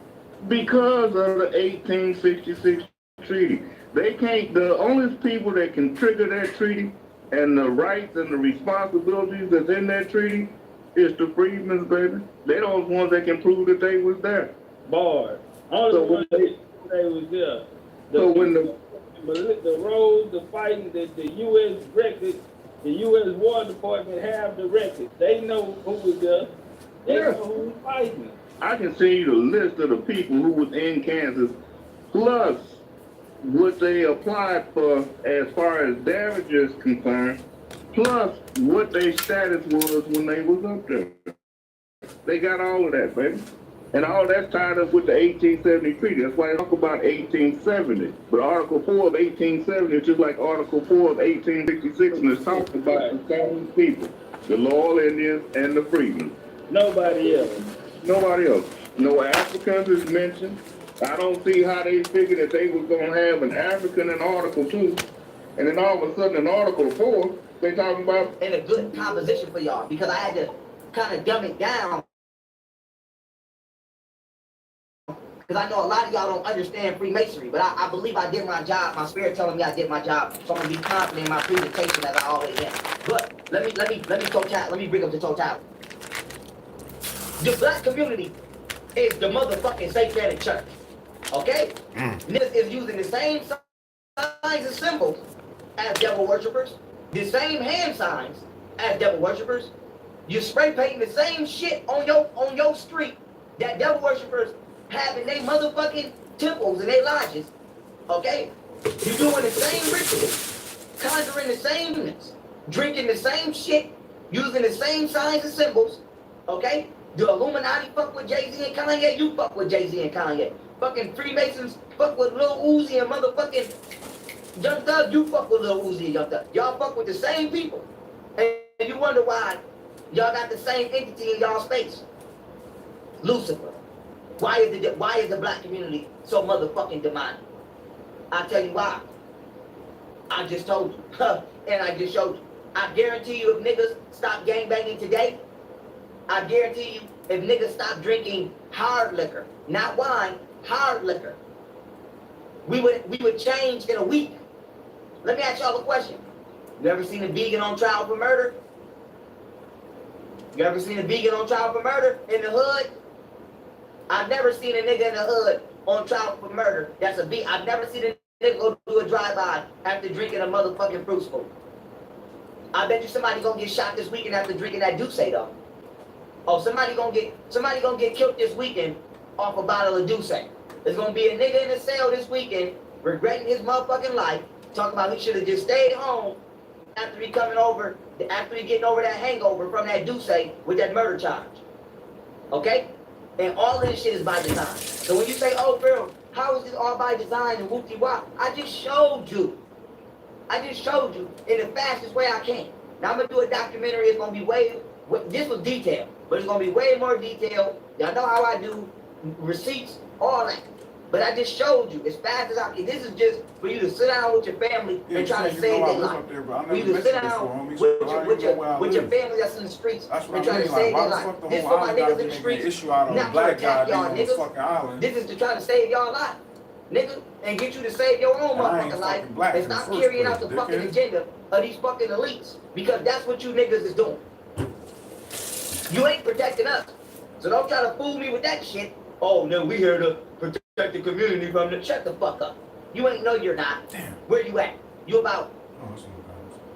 Because of the 1866 treaty. They can't, the only people that can trigger that treaty and the rights and the responsibilities that's in that treaty is the freedmen's, baby. They're those ones that can prove that they was there. Bars. Only So one that they was there. So when the roads, the fighting, the U.S. records, the U.S. War Department have the records. They know who was there. They know who was fighting. I can send you the list of the people who was in Kansas, plus what they applied for as far as damages concerned, plus what their status was when they was up there. They got all of that, baby. And all that's tied up with the 1870 treaty. That's why they talk about 1870. But Article 4 of 1870 is just like Article 4 of 1866, and it's talking about the same people, the loyal Indians and the freedmen. Nobody else. Nobody else. No Africans is mentioned. I don't see how they figured that they was going to have an African in Article 2, and then all of a sudden in Article 4, they talking about... And a good composition for y'all, because I had to kind of dumb it down. Because I know a lot of y'all don't understand Freemasonry, but I believe I did my job. My spirit telling me I did my job, so I'm gonna be confident in my presentation as I always am. But let me bring up the totality. The black community is the motherfucking satanic church. Okay? This is using the same signs and symbols as devil worshippers, the same hand signs as devil worshippers. You spray painting the same shit on your street that devil worshippers have in their motherfucking temples and their lodges. Okay? You're doing the same rituals, conjuring the same units, drinking the same shit, using the same signs and symbols. Okay? The Illuminati fuck with Jay-Z and Kanye, you fuck with Jay-Z and Kanye. Fucking Freemasons fuck with Lil Uzi and motherfucking Young Thug, you fuck with Lil Uzi and Young Thug. Y'all fuck with the same people. And you wonder why y'all got the same entity in y'all space. Lucifer. Why is the black community so motherfucking demonic? I'll tell you why. I just told you. And I just showed you. I guarantee you if niggas stop gangbanging today, I guarantee you if niggas stop drinking hard liquor, not wine, hard liquor, we would change in a week. Let me ask y'all a question. You ever seen a vegan on trial for murder? You ever seen a vegan on trial for murder in the hood? I've never seen a nigga in the hood on trial for murder. That's a vegan. I've never seen a nigga go do a drive-by after drinking a motherfucking fruit spoon. I bet you somebody gonna get shot this weekend after drinking that Douce though. Oh, somebody gonna get killed this weekend off a bottle of Douce. There's gonna be a nigga in the cell this weekend regretting his motherfucking life, talking about he should have just stayed home after he getting over that hangover from that Douce with that murder charge. Okay? And all of this shit is by design. So when you say, oh, Pharaoh, how is this all by design and whoop-de-wop? I just showed you. In the fastest way I can. Now I'm gonna do a documentary. It's gonna be this was detailed, but it's gonna be way more detailed. Y'all know how I do receipts, all that. But I just showed you as fast as I can. This is just for you to sit down with your family and try to save their life. For you to sit down with your family that's in the streets and try to save their life. This is for my niggas in the streets, not to attack y'all niggas. This is to try to save y'all life, nigga, and get you to save your own motherfucking life and stop carrying out the fucking agenda of these fucking elites, because that's what you niggas is doing. You ain't protecting us. So don't try to fool me with that shit. Oh, no, we here to protect the community from the... Shut the fuck up. You ain't no, you're not. Damn. Where you at? You about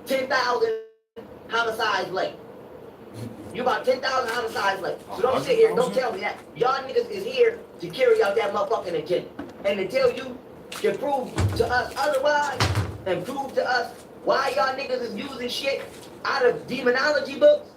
10,000 homicides late. You about 10,000 homicides late. So don't sit here, don't tell me that. Y'all niggas is here to carry out that motherfucking agenda. And until you can prove to us otherwise, and prove to us why y'all niggas is using shit out of demonology books,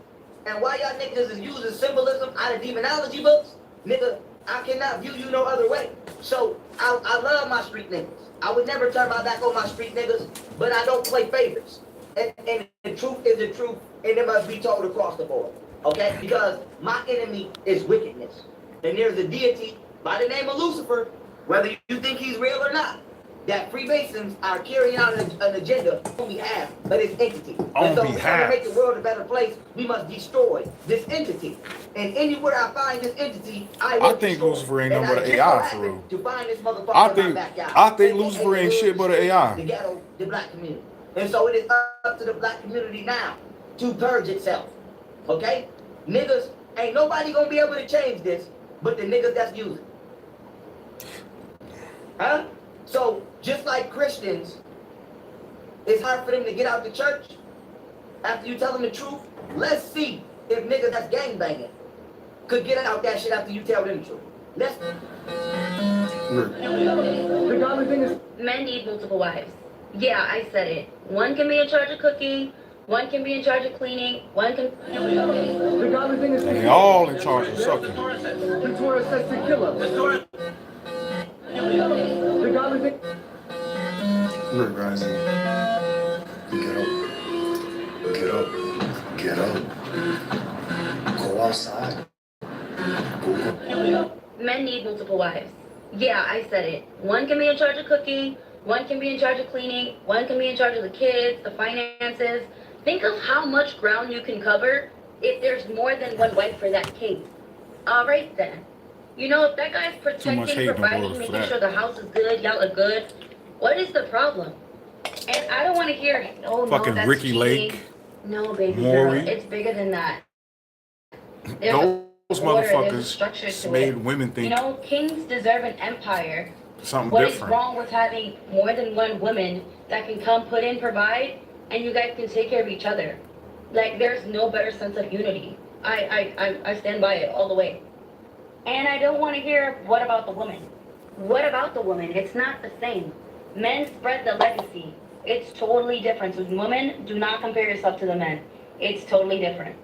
and why y'all niggas is using symbolism out of demonology books, nigga, I cannot view you no other way. So I love my street niggas. I would never turn my back on my street niggas, but I don't play favorites. and the truth is the truth, and it must be told across the board. Okay? Because my enemy is wickedness. And there's a deity by the name of Lucifer, whether you think he's real or not, that Freemasons are carrying out an agenda on behalf of this entity. And so if we're trying to make the world a better place, we must destroy this entity. And anywhere I find this entity, I think destroy. Lucifer ain't And nothing but I an just so AI for happen real. to find this motherfucker I in think my backyard. I think Lucifer ain't shit but an The AI. ghetto, the black community. And so it is up to the black community now to purge itself. Okay? Niggas, ain't nobody gonna be able to change this but the niggas that's using. Huh? So, just like Christians, it's hard for them to get out the church after you tell them the truth. Let's see if niggas that's gangbanging could get out that shit after you tell them the truth. Let's. The godly thing is, men need multiple wives. Yeah, I said it. One can be in charge of cooking, one can be in charge of cleaning, one can. The godly thing is, And they all in charge of sucking. the Torah says to kill him. The godly thing. Look, guys. Get up. Get up. Go outside. Go. Men need multiple wives. Yeah, I said it. One can be in charge of cooking, one can be in charge of cleaning, one can be in charge of the kids, the finances. Think of how much ground you can cover if there's more than one wife for that king. All right then. You know, if that guy's protecting, providing, making sure the house is good, y'all are good, what is the problem? And I don't want to hear, oh no, Fucking that's Ricky cheating. Lake. No, baby Maury. girl, it's bigger than that. Those motherfuckers made women think You know, kings deserve an empire. something What is different. wrong with having more than one woman that can come, put in, provide, and you guys can take care of each other? Like, there's no better sense of unity. I stand by it all the way. And I don't want to hear, what about the woman? What about the woman? It's not the same. Men spread the legacy. It's totally different. With women, do not compare yourself to the men. It's totally different.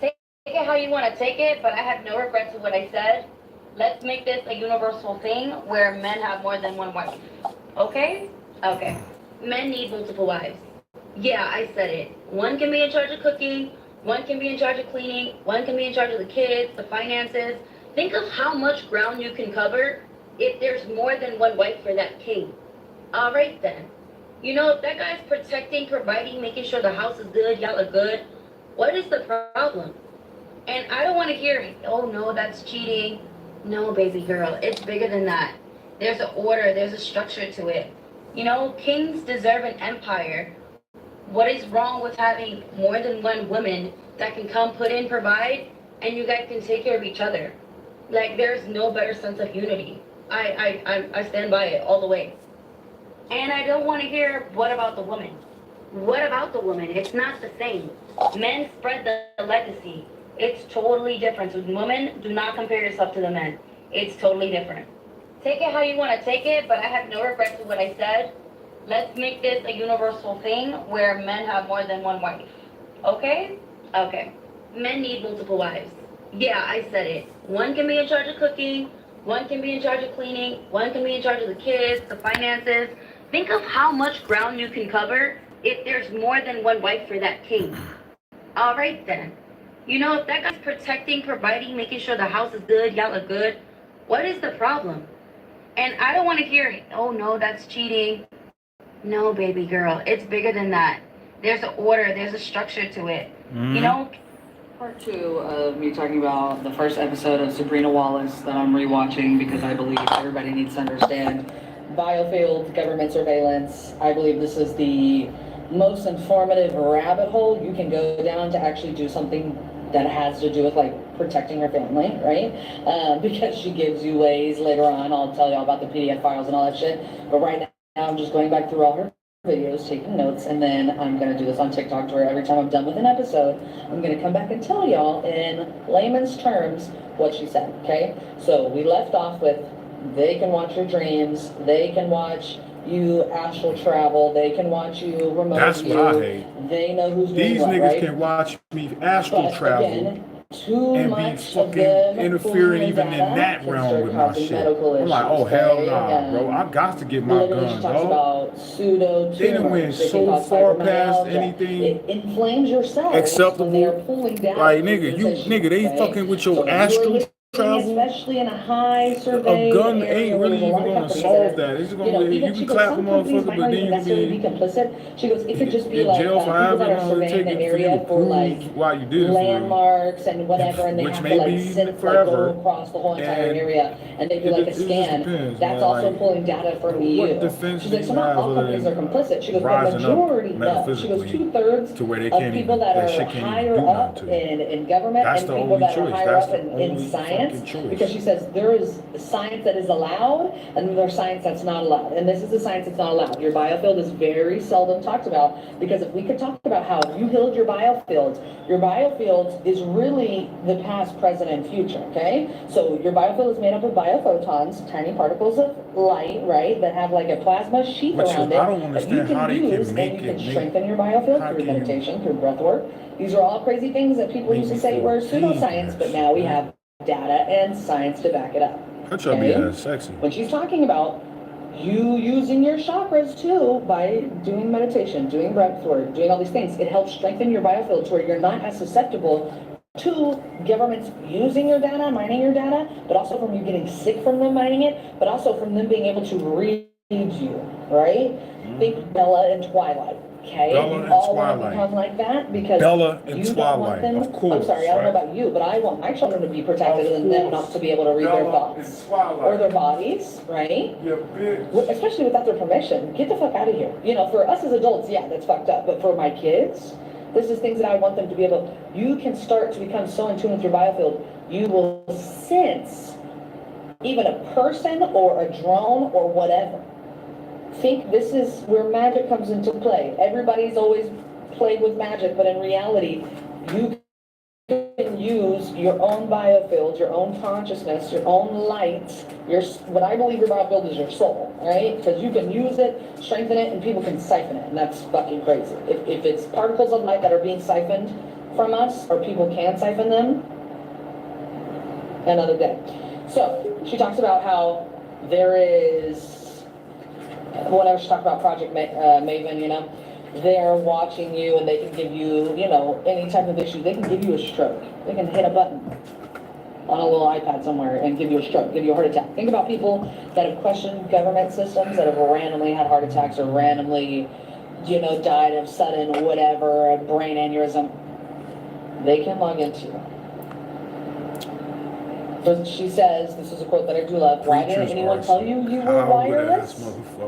Take it how you want to take it, but I have no regrets with what I said. Let's make this a universal thing where men have more than one wife. Okay? Okay. Men need multiple wives. Yeah, I said it. One can be in charge of cooking, one can be in charge of cleaning, one can be in charge of the kids, the finances. Think of how much ground you can cover if there's more than one wife for that king. All right then. You know, if that guy's protecting, providing, making sure the house is good, y'all are good, what is the problem? And I don't want to hear, oh no, that's cheating. No, baby girl, it's bigger than that. There's an order, there's a structure to it. You know, kings deserve an empire. What is wrong with having more than one woman that can come, put in, provide, and you guys can take care of each other? Like, there's no better sense of unity. I stand by it all the way. And I don't want to hear, what about the woman? What about the woman? It's not the same. Men spread the legacy. It's totally different. With women, do not compare yourself to the men. It's totally different. Take it how you want to take it, but I have no regrets with what I said. Let's make this a universal thing where men have more than one wife. Okay? Okay. Men need multiple wives. Yeah, I said it. One can be in charge of cooking, one can be in charge of cleaning, one can be in charge of the kids, the finances. Think of how much ground you can cover if there's more than one wife for that king. All right then. You know, if that guy's protecting, providing, making sure the house is good, y'all are good, what is the problem? And I don't want to hear, oh no, that's cheating. No, baby girl, it's bigger than that. There's an order, there's a structure to it. You know? Part 2 of me talking about the first episode of Sabrina Wallace that I'm rewatching because I believe everybody needs to understand biofield government surveillance. I believe this is the most informative rabbit hole you can go down to actually do something that has to do with like protecting her family, right? Because she gives you ways later on. I'll tell y'all about the PDF files and all that shit. But right now I'm just going back through all her videos, taking notes, and then I'm gonna do this on TikTok to where every time I'm done with an episode, I'm gonna come back and tell y'all in layman's terms what she said, okay? So we left off with, they can watch your dreams, they can watch you astral travel, they can watch you remote That's view. what I hate. They know who's doing These what, niggas right? can watch me astral But travel again, too and be much of fucking them interfering pulling even in data that can realm start with my causing shit. medical I'm like, issues, oh hell okay? nah, bro. I got to get my Literally, gun, she talks dog. about pseudo They done went tumors. They can so cause far past fibromyalgia. anything It inflames your cells when they are acceptable. pulling data Like from nigga, your you tissue, nigga, they okay? fucking with your So if you are astral living, travel. especially in a high A surveyed gun area ain't where really there's a even lot of gonna companies solve that are, that. It's you gonna know, be, you even can she goes, clap a some companies motherfucker, might but not then even you can necessarily be be complicit. She goes, it could just be in like jail people forever that and are all. They surveying take the it for you to area for like prove why you did it for real, landmarks and whatever, and they which have to may like be sit, like go forever. across the whole entire And area, and they do like a it just scan. depends, That's man. also Like, pulling data from what you. defense She's do like, so you not have all other companies are than complicit. She goes, but rising up majority no. She goes, metaphysically 2/3 to where they of can't people even, that that are shit can't even higher do up nothing to you? in government That's and the people only that are choice. higher That's up the in only science, fucking choice. because she says there is science that is allowed and there's science that's not allowed. And this is the science that's not allowed. Your biofield is very seldom talked about, because if we could talk about how you healed your biofield is really the past, present, and future, okay? So your biofield is made up of biophotons, tiny particles of light, right, that have like a plasma sheath around it I don't that you understand how can they use, can and make you can it make. strengthen your biofield How through can you meditation, through breath work. These are all crazy things that people make used to me say feel were pain from pseudoscience, that but shit, now we man? have data and science to back it up. Her chubby Okay? ass sexy. When she's talking about you using your chakras too by doing meditation, doing breath work, doing all these things, it helps strengthen your biofield to where you're not as susceptible to governments using your data, mining your data, but also from you getting sick from them mining it, but also from them being able to read you, right? Think Bella and Twilight. Okay, Bella you and all want to Twilight. become like that because Bella and you don't want Twilight, them. of course, I'm sorry, I don't know right? about you, but I want my children to be protected Of and them course. not to be able to read their Bella and thoughts Twilight. or their bodies, right? Yeah, bitch. Especially without their permission. Get the fuck out of here. You know, for us as adults, yeah, that's fucked up. But for my kids, this is things that I want them to be able. You can start to become so in tune with your biofield, you will sense even a person or a drone or whatever. Think this is where magic comes into play. Everybody's always played with magic, but in reality, you can use your own biofield, your own consciousness, your own light, what I believe your biofield is your soul, right? Because you can use it, strengthen it, and people can siphon it, and that's fucking crazy. If it's particles of light that are being siphoned from us, or people can siphon them, another day. So, she talks about how there is, whenever she talks about Project Maven, you know, they're watching you and they can give you, you know, any type of issue. They can give you a stroke. They can hit a button on a little iPad somewhere and give you a stroke, give you a heart attack. Think about people that have questioned government systems, that have randomly had heart attacks or randomly, you know, died of sudden whatever, a brain aneurysm. They can log into you. So she says, this is a quote that I do love, why didn't anyone tell you you were wireless?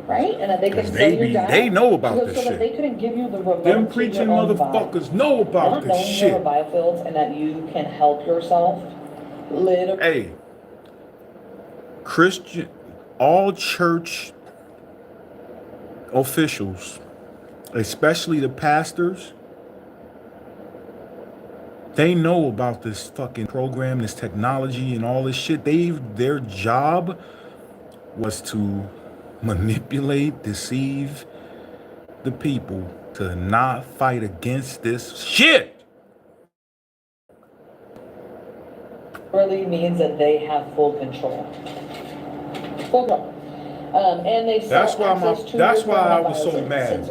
Right? And that they can sell your data. They know about so this that shit. they couldn't give you the remote Them to preaching your own motherfuckers body. know about Not this knowing you shit. have a biofield and that you can help yourself literally. Hey, Christian, all church officials, especially the pastors, they know about this fucking program, this technology, and all this shit. Their job was to manipulate, deceive the people to not fight against this shit. Really means that they have full control. Full control. And they That's why I was so mad.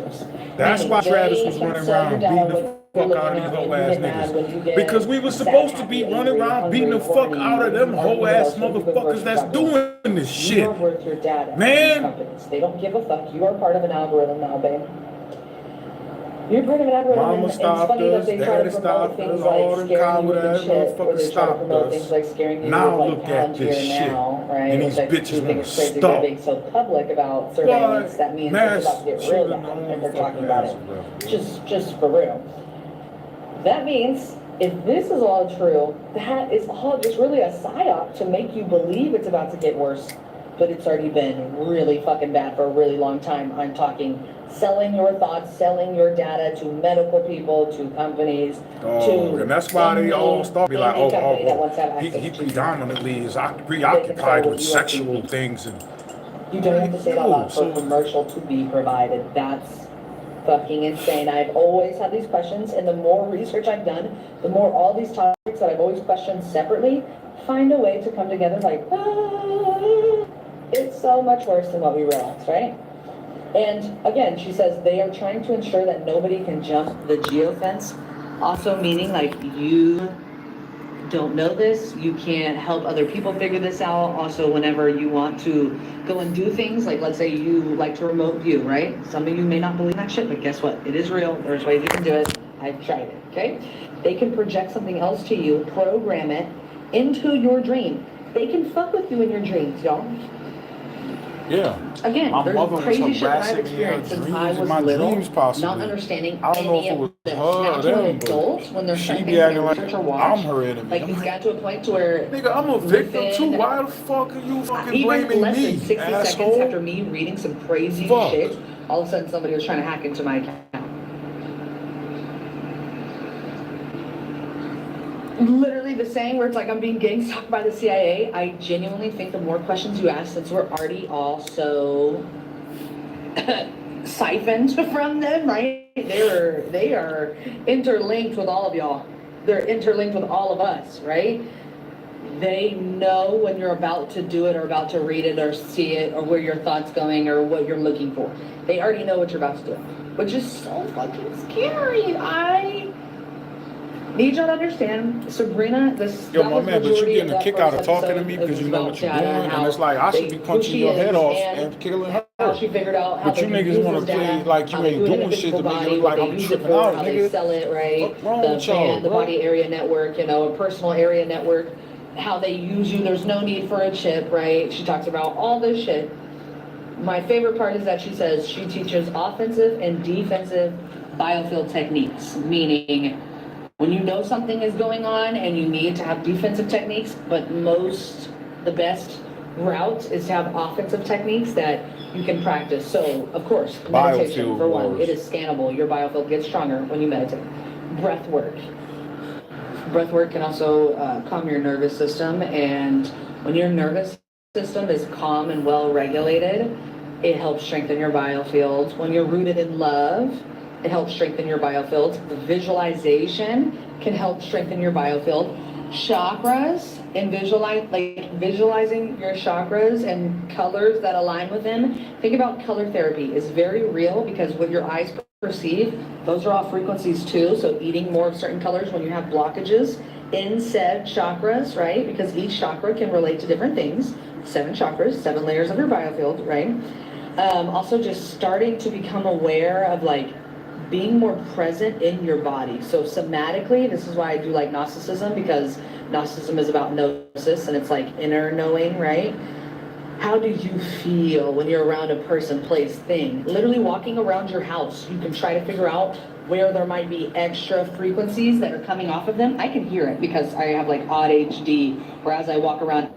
That's why Travis was running around beating the fuck out of these whole ass niggas. Because we were supposed to be running around beating the fuck out of them whole ass motherfuckers that's doing this shit. You are worth your data. Man. They don't give a fuck. You are part of an algorithm now, babe. You're part of an algorithm, Mama and it's stopped funny us, that they try to daddy promote stopped things us, all like them scaring you with Congo the ass chip, or motherfuckers they try to stopped promote us. things like scaring you Now with look like at this Palantir shit. now, right? And these Which bitches I do think wanna it's crazy they're stop. being so public about surveillance. Why? That means Mass it's about to get real shooting bad, on and they're fucking talking about ass, it. bro. Just for real. That means if this is all true, that is all just really a psyop to make you believe it's about to get worse, but it's already been really fucking bad for a really long time. I'm talking selling your thoughts, selling your data to medical people, to companies, to and that's why they all start be like, he he predominantly is preoccupied with sexual things and you don't have to say it out loud for a commercial to be provided. That's fucking insane. I've always had these questions, and the more research I've done, the more all these topics that I've always questioned separately find a way to come together like, it's so much worse than what we realized, right? And again, she says they are trying to ensure that nobody can jump the geofence, also meaning like you don't know this, you can't help other people figure this out. Also, whenever you want to go and do things, like let's say you like to remote view, right? Some of you may not believe that shit, but guess what? It is real. There's ways you can do it. I've tried it, okay? They can project something else to you, program it into your dream. They can fuck with you in your dreams, y'all. Yeah. Again, My there's mother was crazy shit that I've harassing me in her experienced since dreams, I in was my little, dreams possibly. not understanding I don't know any if it of was this. her Now or to an them, adult, but when they're she saying be things acting like like research or watch, I'm her enemy. like I'm it's like, got to a point to where nigga, I'm a victim too. within Why the fuck are you fucking even blaming less than me, 60 seconds asshole? after me reading some crazy Fuck. shit, all of a sudden somebody was trying to hack into my account. Literally the saying where it's like I'm being gang stalked by the CIA. I genuinely think the more questions you ask, since we're already all so siphoned from them, right? They are interlinked with all of y'all. They're interlinked with all of us, right? They know when you're about to do it or about to read it or see it or where your thoughts going or what you're looking for. They already know what you're about to do, which is so fucking scary. I need y'all to understand, Sabrina, Yo, my man, but you getting a kick out of talking to me because you know what you're doing, and it's like I should be punching your head off and killing her. How she figured out how But you niggas want to play like you ain't doing shit to make it look like I'm tripping out, how they nigga. sell it, right? What's wrong with y'all, The bro? body area network, you know, a personal area network, how they use you. There's no need for a chip, right? She talks about all this shit. My favorite part is that she says she teaches offensive and defensive biofield techniques, meaning when you know something is going on and you need to have defensive techniques, but the best route is to have offensive techniques that you can practice. So, of course, meditation, Biofield for one, wars. it is scannable. Your biofield gets stronger when you meditate. Breath work. Breath work can also calm your nervous system, and when your nervous system is calm and well regulated, it helps strengthen your biofield. When you're rooted in love, it helps strengthen your biofield. Visualization can help strengthen your biofield. Chakras and visualizing your chakras and colors that align with them. Think about color therapy is very real because what your eyes perceive, those are all frequencies too. So eating more of certain colors when you have blockages in said chakras, right? Because each chakra can relate to different things. 7 chakras, 7 layers of your biofield, right? Also just starting to become aware of like being more present in your body. So somatically, this is why I do like Gnosticism, because Gnosticism is about gnosis and it's like inner knowing, right? How do you feel when you're around a person, place, thing? Literally walking around your house, you can try to figure out where there might be extra frequencies that are coming off of them. I can hear it because I have like odd HD, where as I walk around,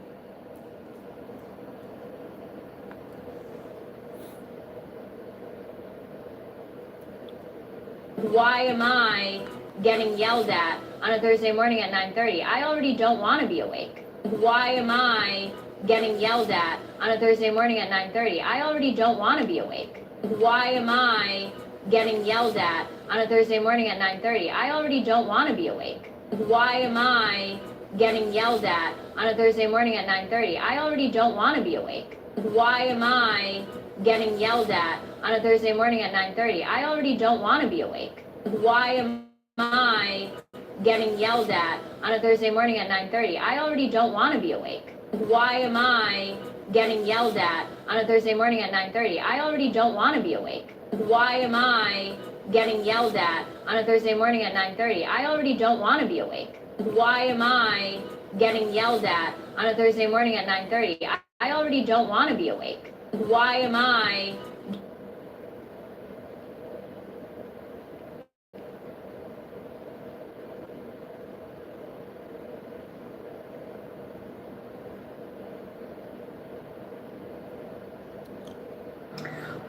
why am I getting yelled at on a Thursday morning at 9:30? I already don't want to be awake. Why am I getting yelled at on a Thursday morning at 9:30? I already don't want to be awake. Why am I getting yelled at on a Thursday morning at 9:30? I already don't want to be awake. Why am I getting yelled at on a Thursday morning at 9:30? I already don't want to be awake. Why am I getting yelled at on a Thursday morning at 9:30? I already don't want to be awake. Why am I getting yelled at on a Thursday morning at 9:30? I already don't want to be awake. Why am I getting yelled at on a Thursday morning at 9:30? I already don't want to be awake. Why am I getting yelled at on a Thursday morning at 9:30? I already don't want to be awake. Why am I getting yelled at on a Thursday morning at 9:30? I already don't want to be awake. Why am I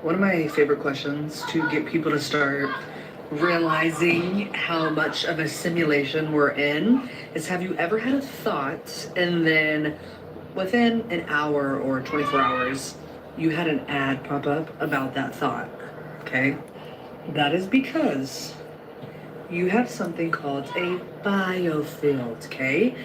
one of my favorite questions to get people to start realizing how much of a simulation we're in is, have you ever had a thought and then within an hour or 24 hours you had an ad pop up about that thought? Okay, That is because you have something called a biofield, okay?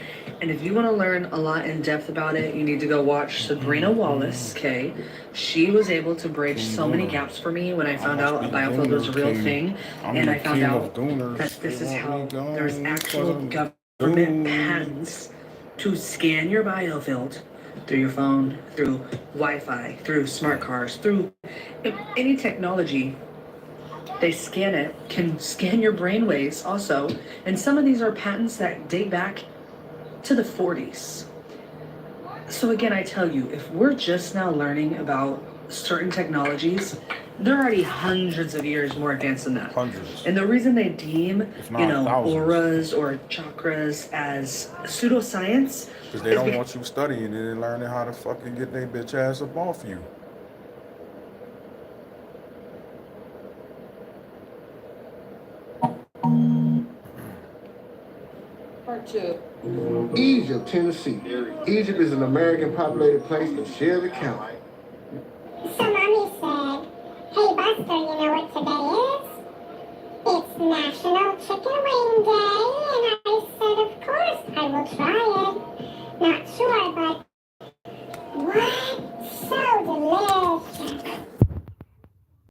And if you want to learn a lot in depth about it, you need to go watch Sabrina Wallace, okay? She was able to bridge so many gaps for me when I found out a biofield was a real thing. And I found out that this is how there's actual government patents to scan your biofield through your phone, through Wi-Fi, through smart cars, through any technology. They scan it, can scan your brainwaves also. And some of these are patents that date back to the 40s. So again, I tell you, if we're just now learning about certain technologies, they're already hundreds of years more advanced than that. Hundreds. And the reason they deem, thousands. auras or chakras as pseudoscience Because they don't want you studying it and learning how to fucking get their bitch ass up off you. Part 2. Egypt, Tennessee. Egypt is an American populated place in Shelby County. So Mommy said, hey Buster, you know what today is? It's National Chicken Wing Day. And I said, of course, I will try it. Not sure, but what?